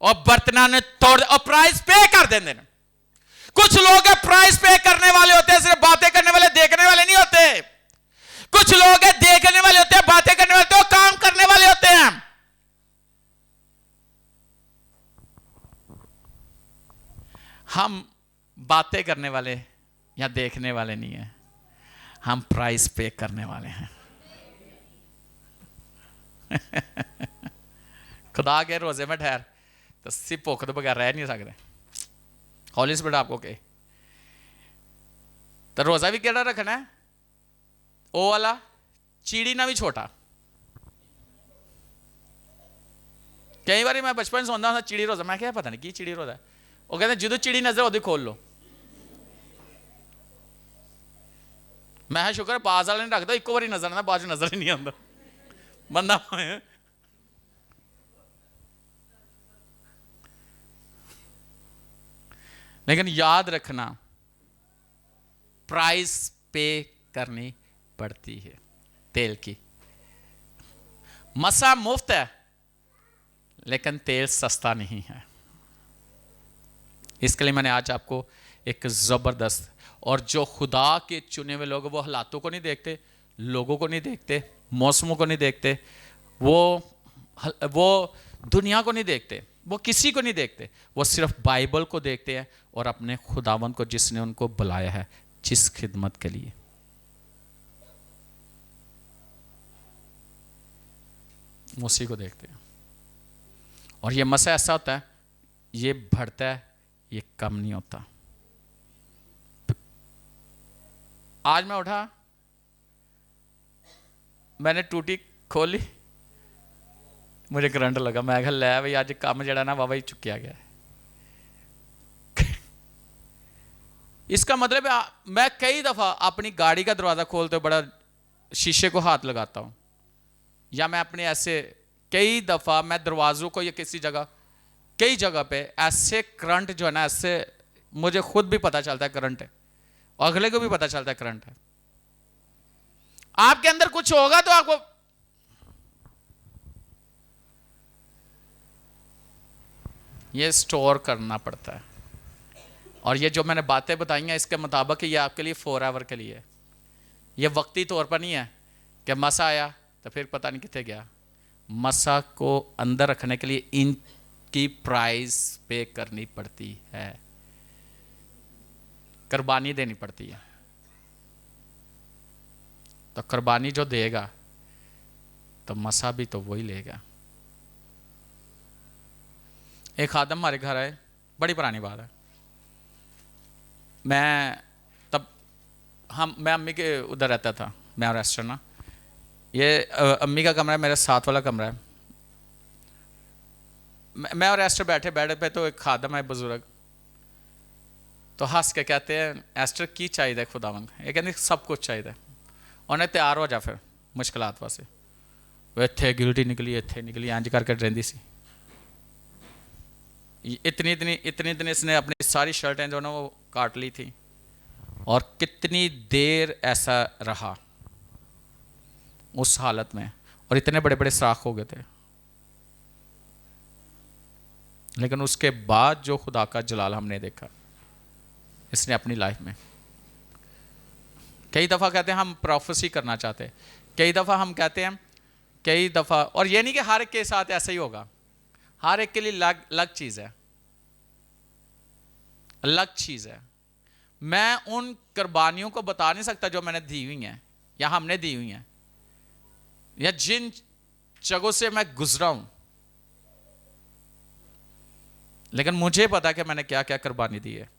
और बर्तना ने तोड़ और प्राइस पे कर देते। कुछ लोग प्राइस पे करने वाले होते हैं, सिर्फ बातें करने वाले, देखने वाले नहीं होते। कुछ लोग देखने वाले होते हैं, बातें करने वाले होते हैं, काम करने वाले होते हैं। हम बातें करने वाले या देखने वाले नहीं है, हम प्राइस पे करने वाले हैं। खुदा के रोजे में ठहर तो सिर्फ भुख तो बगैर रह नहीं सकते। हॉली स्पिरिट आपको कहे तो रोजा भी केड़ा रखना है, ओ वाला चीड़ी ना भी छोटा। कई बार मैं बचपन सुनता था चिड़ी रोजा, मैं क्या पता नहीं की चिड़ी रोजा है। वो कहते जो चिड़ी नजर उदी खोल लो। मैं शुक्र पास वाले ने रख दो, इको बारी नजर आना, बाद नजर ही नहीं आता बंदा। लेकिन याद रखना प्राइस पे करनी पड़ती है तेल की। मसा मुफ्त है लेकिन तेल सस्ता नहीं है। इसके लिए मैंने आज आपको एक जबरदस्त, और जो खुदा के चुने हुए लोग वो हालातों को नहीं देखते, लोगों को नहीं देखते, मौसमों को नहीं देखते, वो दुनिया को नहीं देखते, वो किसी को नहीं देखते, वो सिर्फ बाइबल को देखते हैं और अपने खुदावंद को जिसने उनको बुलाया है जिस खिदमत के लिए। उसी को देखते हैं। और ये मसा ऐसा होता है, ये बढ़ता है, ये कम नहीं होता। आज मैं उठा, मैंने टूटी खोली, मुझे करंट लगा। मैं कहा लै भाई अज काम जड़ा ना बाबा ही चुकिया गया। इसका मतलब है मैं कई दफा अपनी गाड़ी का दरवाजा खोलते बड़ा शीशे को हाथ लगाता हूं, या मैं अपने ऐसे कई दफा मैं दरवाजों को या किसी जगह, कई जगह पे ऐसे करंट जो है ना, ऐसे मुझे खुद भी पता चलता है करंट है और अगले को भी पता चलता है करंट है। आपके अंदर कुछ होगा तो आपको ये स्टोर करना पड़ता है। और ये जो मैंने बातें बताई हैं इसके मुताबिक ये आपके लिए फॉरएवर के लिए है। ये वक्ती तौर पर नहीं है कि मसा आया तो फिर पता नहीं कितने गया। मसा को अंदर रखने के लिए इनकी प्राइस पे करनी पड़ती है, कुर्बानी देनी पड़ती है। तो कुर्बानी जो देगा तो मसा भी तो वही लेगा। एक खादम हमारे घर आए, बड़ी पुरानी बात है। मैं अम्मी के उधर रहता था, मैं और एस्टर ना, ये अम्मी का कमरा है, मेरा साथ वाला कमरा है। मैं और एस्टर बैठे बेड पे, तो एक खादम है बुजुर्ग, तो हंस के कहते हैं एस्टर की चाहिए खुदावंद? ये कहते सब कुछ चाहिए। उन्हें तैयार हो जा फिर मुश्किलात वास्ते। वो इत्थे गिल्टी निकली, इत्थे निकली, इंज करके रहिंदी सी। इतनी इसने अपनी सारी शर्टें जो ना वो काट ली थी। और कितनी देर ऐसा रहा उस हालत में, और इतने बड़े बड़े साख हो गए थे। लेकिन उसके बाद जो खुदा का जलाल हमने देखा इसने अपनी लाइफ में। कई दफ़ा कहते हैं हम प्रोफेसी करना चाहते हैं, कई दफ़ा हम कहते हैं, कई दफ़ा, और ये नहीं कि हर एक के साथ ऐसा ही होगा, हर एक के लिए अलग चीज़ है, अलग चीज़ है। मैं उन कुर्बानियों को बता नहीं सकता जो मैंने दी हुई हैं या हमने दी हुई हैं, या जिन जगहों से मैं गुजरा हूं, लेकिन मुझे पता कि मैंने क्या क्या कुर्बानी दी है।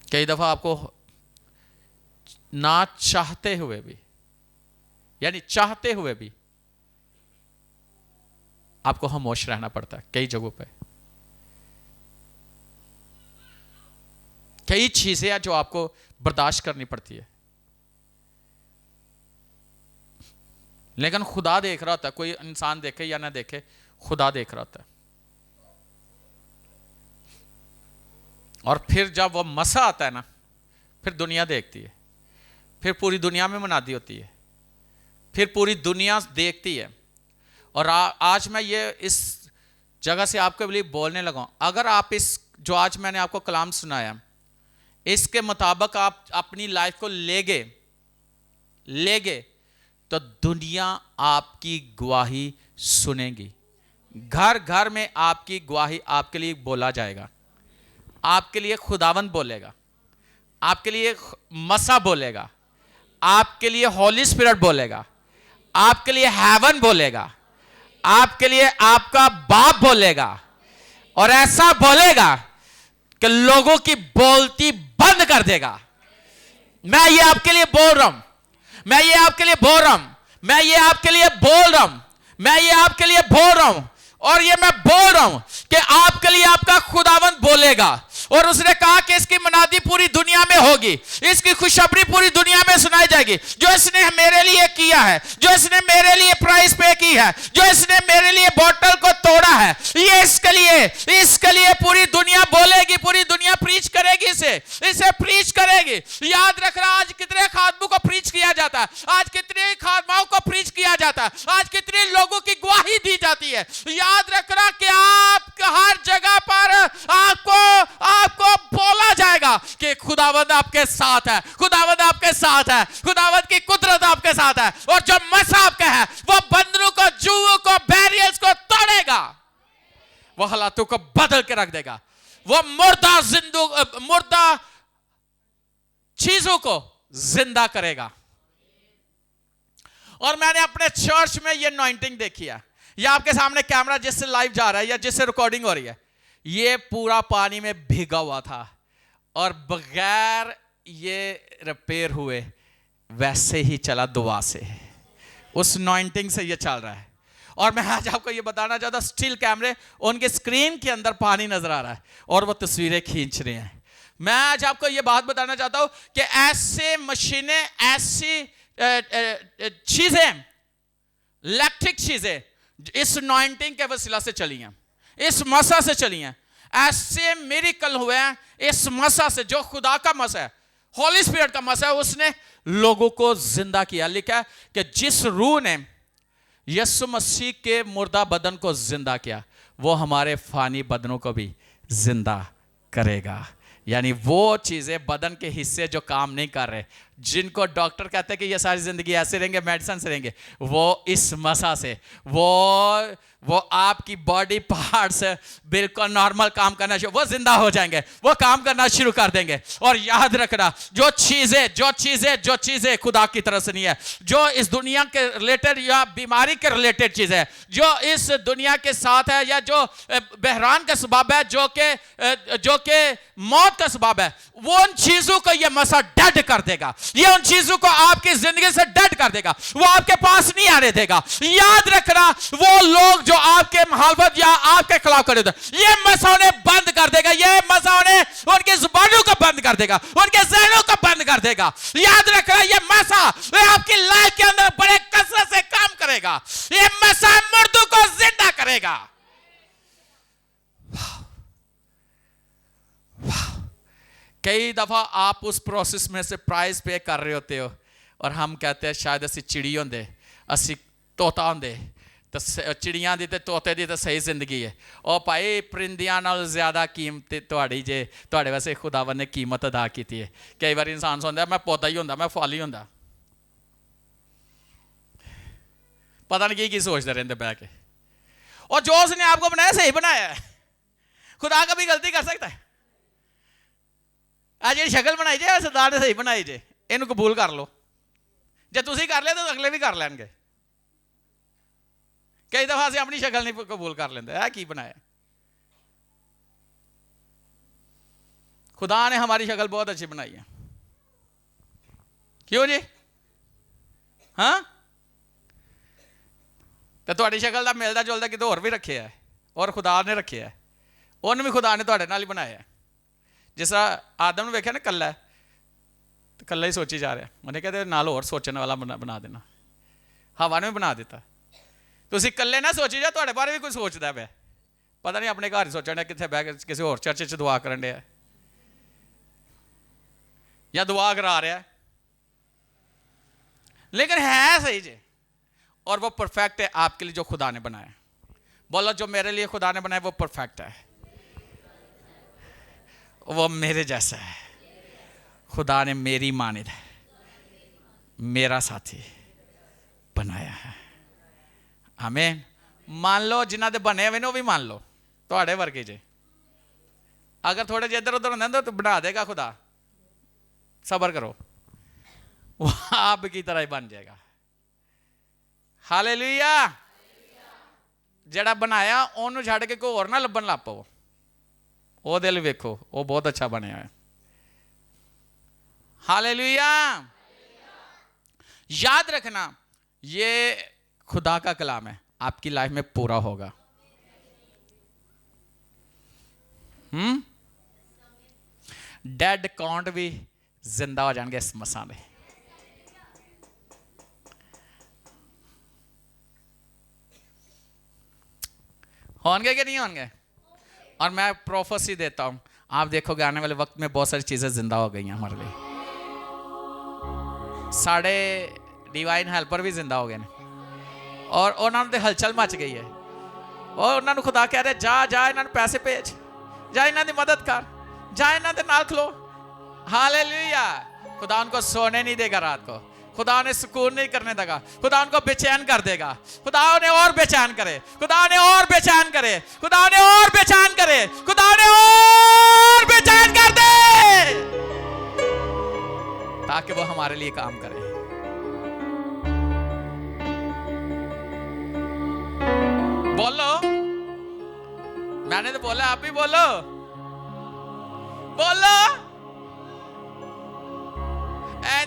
कई दफा आपको ना चाहते हुए भी, यानी चाहते हुए भी आपको खामोश रहना पड़ता है। कई जगहों पे कई चीजें हैं जो आपको बर्दाश्त करनी पड़ती है। लेकिन खुदा देख रहा होता है, कोई इंसान देखे या ना देखे, खुदा देख रहा होता है। और फिर जब वो मसा आता है ना, फिर दुनिया देखती है, फिर पूरी दुनिया में मुनादी होती है, फिर पूरी दुनिया देखती है। और आज मैं ये इस जगह से आपके लिए बोलने लगा, अगर आप इस जो आज मैंने आपको कलाम सुनाया इसके मुताबिक आप अपनी लाइफ को ले गए तो दुनिया आपकी गवाही सुनेगी। घर घर में आपकी गवाही आपके लिए बोला जाएगा, आपके लिए खुदावंद बोलेगा। आपके लिए मसा बोलेगा, आपके लिए हॉली स्पिरिट बोलेगा, आपके लिए हेवन बोलेगा, आपके लिए आपका बाप बोलेगा, और ऐसा बोलेगा कि लोगों की बोलती बंद कर देगा। मैं ये आपके लिए बोल रहा हूं, मैं ये आपके लिए बोल रहा हूं, मैं ये आपके लिए बोल रहा हूं, मैं ये आपके लिए बोल रहा हूं, और ये मैं बोल रहा हूं कि आपके लिए आपका खुदावंद बोलेगा। और उसने कहा कि इसकी मनादी पूरी दुनिया में होगी, इसकी खुशखबरी पूरी दुनिया में सुनाई जाएगी। जो इसने मेरे लिए किया है, जो इसने मेरे लिए प्राइस पे की है, जो इसने मेरे लिए बोतल को तोड़ा है, ये इसके लिए पूरी दुनिया बोलेगी, पूरी दुनिया प्रीच करेगी, इसे प्रीच करेगी। याद रखना, आज कितने खादमों को प्रीच किया जाता है, आज कितने खादमाओं को प्रीच किया जाता है, आज कितने लोगों की गवाही दी जाती है। याद रखना कि आप हर जगह पर आपको बोला जाएगा कि खुदावंद आपके साथ है, खुदावंद आपके साथ है, खुदावंद की कुदरत आपके साथ है, और जो मसा आपका है वो बंदरों को, जुओं को, बैरियर्स को तोड़ेगा, वो हालातों को बदल के रख देगा, वो मुर्दा चीजों को जिंदा करेगा। और मैंने अपने चर्च में ये अनॉइंटिंग देखी है। ये आपके सामने कैमरा जिससे लाइव जा रहा है या जिससे रिकॉर्डिंग हो रही है, ये पूरा पानी में भीगा हुआ था और बगैर ये रिपेयर हुए वैसे ही चला, दुआ से, उस अनॉइंटिंग से ये चल रहा है। और मैं आज आपको ये बताना चाहता हूं, स्टिल कैमरे उनके स्क्रीन के अंदर पानी नजर आ रहा है और वो तस्वीरें खींच रहे हैं। मैं आज आपको ये बात बताना चाहता हूं कि ऐसे मशीनें, ऐसी चीजें, इलेक्ट्रिक चीजें इस अनॉइंटिंग के वसीला से चली हैं, इस मसा से चली हैं। ऐसे मिरेकल हुए हैं इस मसा से, जो खुदा का मसा है, हॉली स्पिरिट का मसा है, उसने लोगों को जिंदा किया। लिखा है कि जिस रूह ने यीशु मसीह के मुर्दा बदन को जिंदा किया, वो हमारे फानी बदनों को भी जिंदा करेगा। यानी वो चीजें, बदन के हिस्से जो काम नहीं कर रहे, जिनको डॉक्टर कहते हैं कि ये सारी जिंदगी ऐसे रहेंगे, मेडिसिन से रहेंगे, वो इस मसा से, वो आपकी बॉडी पार्ट्स बिल्कुल नॉर्मल काम करना शुरू, वो जिंदा हो जाएंगे, वो काम करना शुरू कर देंगे। और याद रखना, जो चीजें खुदा की तरफ से नहीं है, जो इस दुनिया के रिलेटेड या बीमारी के रिलेटेड चीज है, जो इस दुनिया के साथ है, या जो बहरान का सबब है, जो के मौत का सबब है, वो उन चीजों को ये मसा डेड कर देगा। ये उन चीजों को आपकी जिंदगी से डेड कर देगा, वो आपके पास नहीं आने देगा। याद रखना, वो लोग जो आपके मुखालफत या आपके खिलाफ खड़े थे, ये मसा उन्हें बंद कर देगा, ये मसा उन्हें उनकी जुबानों को बंद कर देगा, उनके ज़हनों को बंद कर देगा। याद रखना, ये मसा आपकी लाइफ के अंदर बड़े कसरत से काम करेगा, ये मसा मुर्दों को जिंदा करेगा। कई दफा आप उस प्रोसेस में से प्राइस पे कर रहे होते हो, और हम कहते हैं शायद असी चिड़ी होंदे, असी तोता होंदे, तो चिड़ियां दी ते तोते दी तो सही जिंदगी है। और भाई परिंदियां नाल ज्यादा कीमत तुहाड़ी जे, तुहाडे वास्ते खुदावन ने कीमत अदा की है। कई बार इंसान सोचता मैं पौधा ही होंदा, मैं फल ही होंदा, पता नहीं की सोचते रहते बह के। और जो उसने आपको बनाया सही बनाया है, खुदा कभी गलती कर सकता है? आ जी शक्ल बनाई जे सरदार ने सही बनाई जे, इनू कबूल कर लो, जे तुसी कर लिया तो अगले भी कर लैणगे। कई दफा असीं अपनी शक्ल नहीं कबूल कर लेंदे, है की बनाया? खुदा ने हमारी शक्ल बहुत अच्छी बनाई है, क्यों जी? हाँ, तो तुहाडी शक्ल का मिलता जुलता कितों होर भी रखे है, और खुदा ने रखे है, उन्हें भी खुदा ने तुहाडे नाल ही बनाया है। जिस तरह आदम ने वेख्या ना कल्ला है, तो कल्ला ही सोची जा रहा है, उन्हें कहते नाल होर सोचने वाला बना देना, हवा ने भी बना दिता। तुसीं कल्ले ना सोची जा, तुहाडे बारे भी कोई सोचदा पिया, पता नहीं अपने घर ही सोचण डिया, कित्थे बह के किसी होर चर्च च दुआ करन डिया या दुआ करा रहा है, लेकिन है सही जे, और वो परफेक्ट है आपके लिए जो खुदा ने बनाया। बोलो, जो मेरे लिए खुदा ने बनाया वो परफेक्ट है, वो मेरे जैसा है। खुदा ने मेरी मानिद है, मेरा साथी बनाया है। आमीन। मान लो जिन्होंने बने हुए वो भी मान लो, थोड़े वर्गे जे। अगर थोड़े जे इधर उधर होंगे तो बना देगा खुदा, सबर करो, वो आप की तरह ही बन जाएगा। हालेलुया। ਜਿਹੜਾ ਬਣਾਇਆ ਉਹਨੂੰ ਛੱਡ ਕੇ ਕੋਈ ਹੋਰ ਨਾ ਲੱਭਣ ਲੱਗ ਪਵੋ, ਉਹਦੇ ਲਈ ਵੇਖੋ ਉਹ ਬਹੁਤ अच्छा ਬਣਿਆ है। हालेलुया। याद रखना ये खुदा का कलाम है, आपकी लाइफ में पूरा होगा। डेड काउंट भी जिंदा हो जाएंगे इस मसा में। होंगे कि नहीं होंगे? और मैं प्रोफेसी देता हूं, आप देखोगे आने वाले वक्त में बहुत सारी चीजें जिंदा हो गई हैं हमारे लिए। साढ़े डिवाइन हेल्पर भी जिंदा हो गए और उन्होंने हलचल मच गई है और उन्होंने खुदा कह रहे जा जा इन्होंने पैसे भेज, जा इन्हों की मदद कर, जा इन्हों के नाल खलो। हालेलुया। खुदा उनको सोने नहीं देगा रात को, खुदा उन्हें सुकून नहीं करने देगा, खुदा उनको बेचैन कर देगा। खुदा उन्हें और बेचैन करे, खुदा उन्हें और बेचैन करे, खुदा उन्हें और बेचैन करे, खुदा उन्हें और बेचैन कर दे ताकि वो हमारे लिए काम करे। बोलो, मैंने तो बोला, आप भी बोलो, बोलो। ਇਹ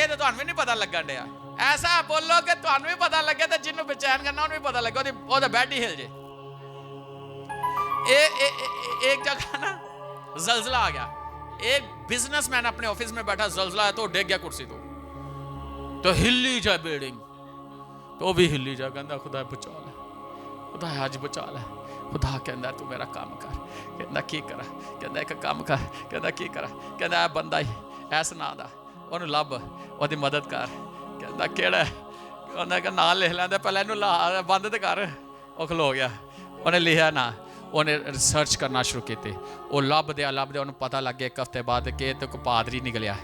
ਤਾਂ ਤੁਹਾਨੂੰ ਵੀ ਨਹੀਂ ਪਤਾ ਲੱਗਣ ਡਿਆ। ਐਸਾ ਬੋਲੋ ਕਿ ਤੁਹਾਨੂੰ ਵੀ ਪਤਾ ਲੱਗੇ ਤੇ ਜਿਹਨੂੰ ਬੇਚੈਨ ਕਰਨਾ ਉਹਨੂੰ ਵੀ ਪਤਾ ਲੱਗੇ, ਉਹਦਾ ਬੈਡ ਹੀ ਹਿਲ ਜੇ। एक जगह ना जलजला आ गया, एक बिजनेसमैन अपने ऑफिस में बैठा, जलजला आया तो डिग गया कुर्सी तो हिली जाए बिल्डिंग, तो भी हिली जाए। कहता खुदा बचा ले, खुदा अज बचा ले। खुदा कहता तू मेरा काम कर। कहता की करा? कहता एक काम कर। कहता की करा? कहता बंदा ही ऐस ना दा, ਉਹਨੂੰ ਲੱਭ, ਉਹਦੀ ਮਦਦ ਕਰ। ਕਹਿੰਦਾ ਕਿਹੜਾ? ਉਹਨੇ ਕਿਹਾ ਨਾਂ ਲਿਖ ਲੈਂਦਾ, ਪਹਿਲਾਂ ਇਹਨੂੰ ਲਾ ਬੰਦ ਤੇ ਕਰ। ਉਹ ਖਲੋ ਗਿਆ, ਉਹਨੇ ਲਿਖਿਆ ਨਾ, ਉਹਨੇ ਰਿਸਰਚ ਕਰਨਾ ਸ਼ੁਰੂ ਕੀਤੀ। ਉਹ ਲੱਭਦਿਆ ਉਹਨੂੰ ਪਤਾ ਲੱਗ ਗਿਆ ਇੱਕ ਹਫ਼ਤੇ ਬਾਅਦ ਕਿ ਤੇ ਕੋਈ ਪਾਦਰੀ ਨਿਕਲਿਆ।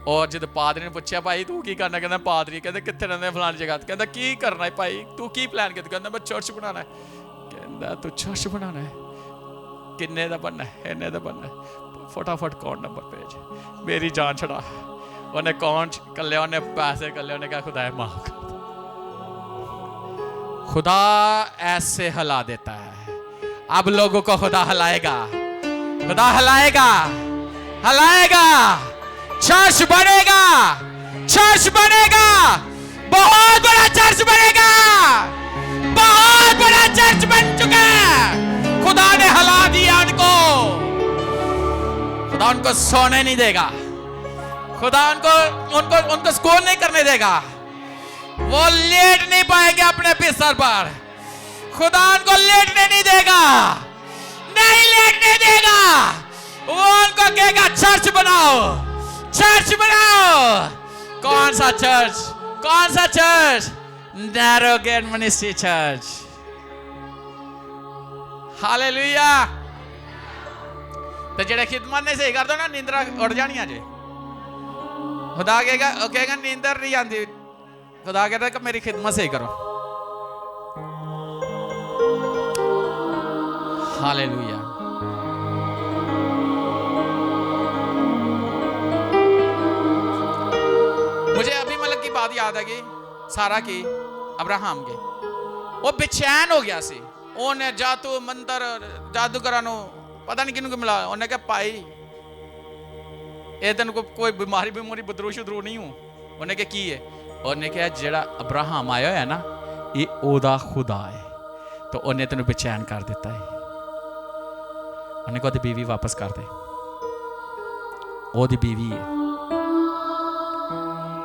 ਔਰ ਜਦੋਂ ਪਾਦਰੀ ਨੇ ਪੁੱਛਿਆ ਭਾਈ ਤੂੰ ਕੀ ਕਰਨਾ? ਕਹਿੰਦਾ ਪਾਦਰੀ। ਕਹਿੰਦਾ ਕਿੱਥੇ ਰਹਿੰਦੇ? ਫਲਾਣੀ ਜਗ੍ਹਾ। ਕਹਿੰਦਾ ਕੀ ਕਰਨਾ ਹੈ ਭਾਈ, ਤੂੰ ਕੀ ਪਲਾਨ ਕੀਤਾ? ਕਹਿੰਦਾ ਮੈਂ ਚਰਚ ਬਣਾਉਣਾ ਹੈ। ਕਹਿੰਦਾ ਤੂੰ ਚਰਚ ਬਣਾਉਣਾ ਹੈ? ਕਿੰਨੇ ਦਾ ਬਣਨਾ? ਇੰਨੇ ਦਾ ਬਣਨਾ। फटाफट अकाउंट नंबर भेज, मेरी जान छड़ा। उन्हें अकाउंट कर लिया, उन्हें पैसे कर लिया। उन्हें कहा खुदा माफ कर। खुदा ऐसे हिला देता है। अब लोगों को खुदा हिलाएगा, खुदा हिलाएगा, हिलाएगा। चर्च बनेगा, चर्च बनेगा, बहुत बड़ा चर्च बनेगा, बहुत बड़ा चर्च बन चुका है। खुदा ने हिला दिया उनको। खुदा उनको सोने नहीं देगा, खुदा उनको सुकून नहीं करने देगा। वो लेट नहीं पाएंगे अपने बिस्तर पर। खुदा उनको लेटने नहीं देगा, नहीं लेटने देगा। वो उनको कहेगा चर्च बनाओ, चर्च बनाओ। कौन सा चर्च? कौन सा church? Narrow gate ministry church. Hallelujah. तो जेड़े खिदमत नहीं सही कर दो ना, नींदरा उड़ जानिया जे। खुदा कहेगा नींदर नहीं आती। खुदा कहता कि मेरी खिदमत सही करो। हालेलुया। मुझे अबीमेलेक की बात याद आ गई, सारा की, अब्राहम की। वो बेचैन हो गया सी। उन्हें जादू मंत्र जादूगरां नूं पता नहीं किन्नू मिला। उन्हें कहा भाई ये तेन कोई बीमारी बदरू शुदरू नहीं हूँ। उन्हें कहा की है? उन्हें कहा जेड़ा अब्राहम आया है ना, ये ओदा खुदा है। तो उन्हें तेन बेचैन कर दिता है। उन्हें कहा बीवी वापस कर दे, ओदी बीवी है।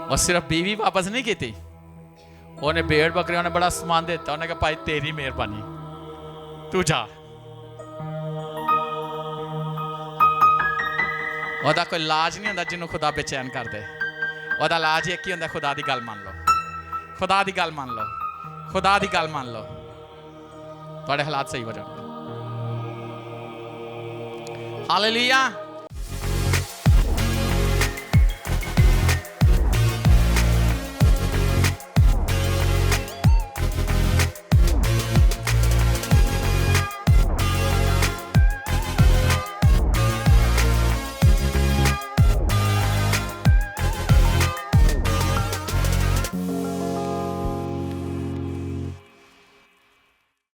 और सिर्फ बीवी वापस नहीं की थी, उन्हें भेड़ बकरी उन्हें बड़ा सामान देता। उन्हें कहा भाई तेरी मेहरबानी, तू जा। ਉਹਦਾ कोई लाज नहीं होंदा जिन्हों खुदा बेचैन कर दे। ਉਹਦਾ लाज एक ही होंदा, खुदा दी गल मान लो, खुदा दी गल मान लो, खुदा दी गल मान लो, ਤੁਹਾਡੇ हालात सही हो जाएंगे। हालेलुया।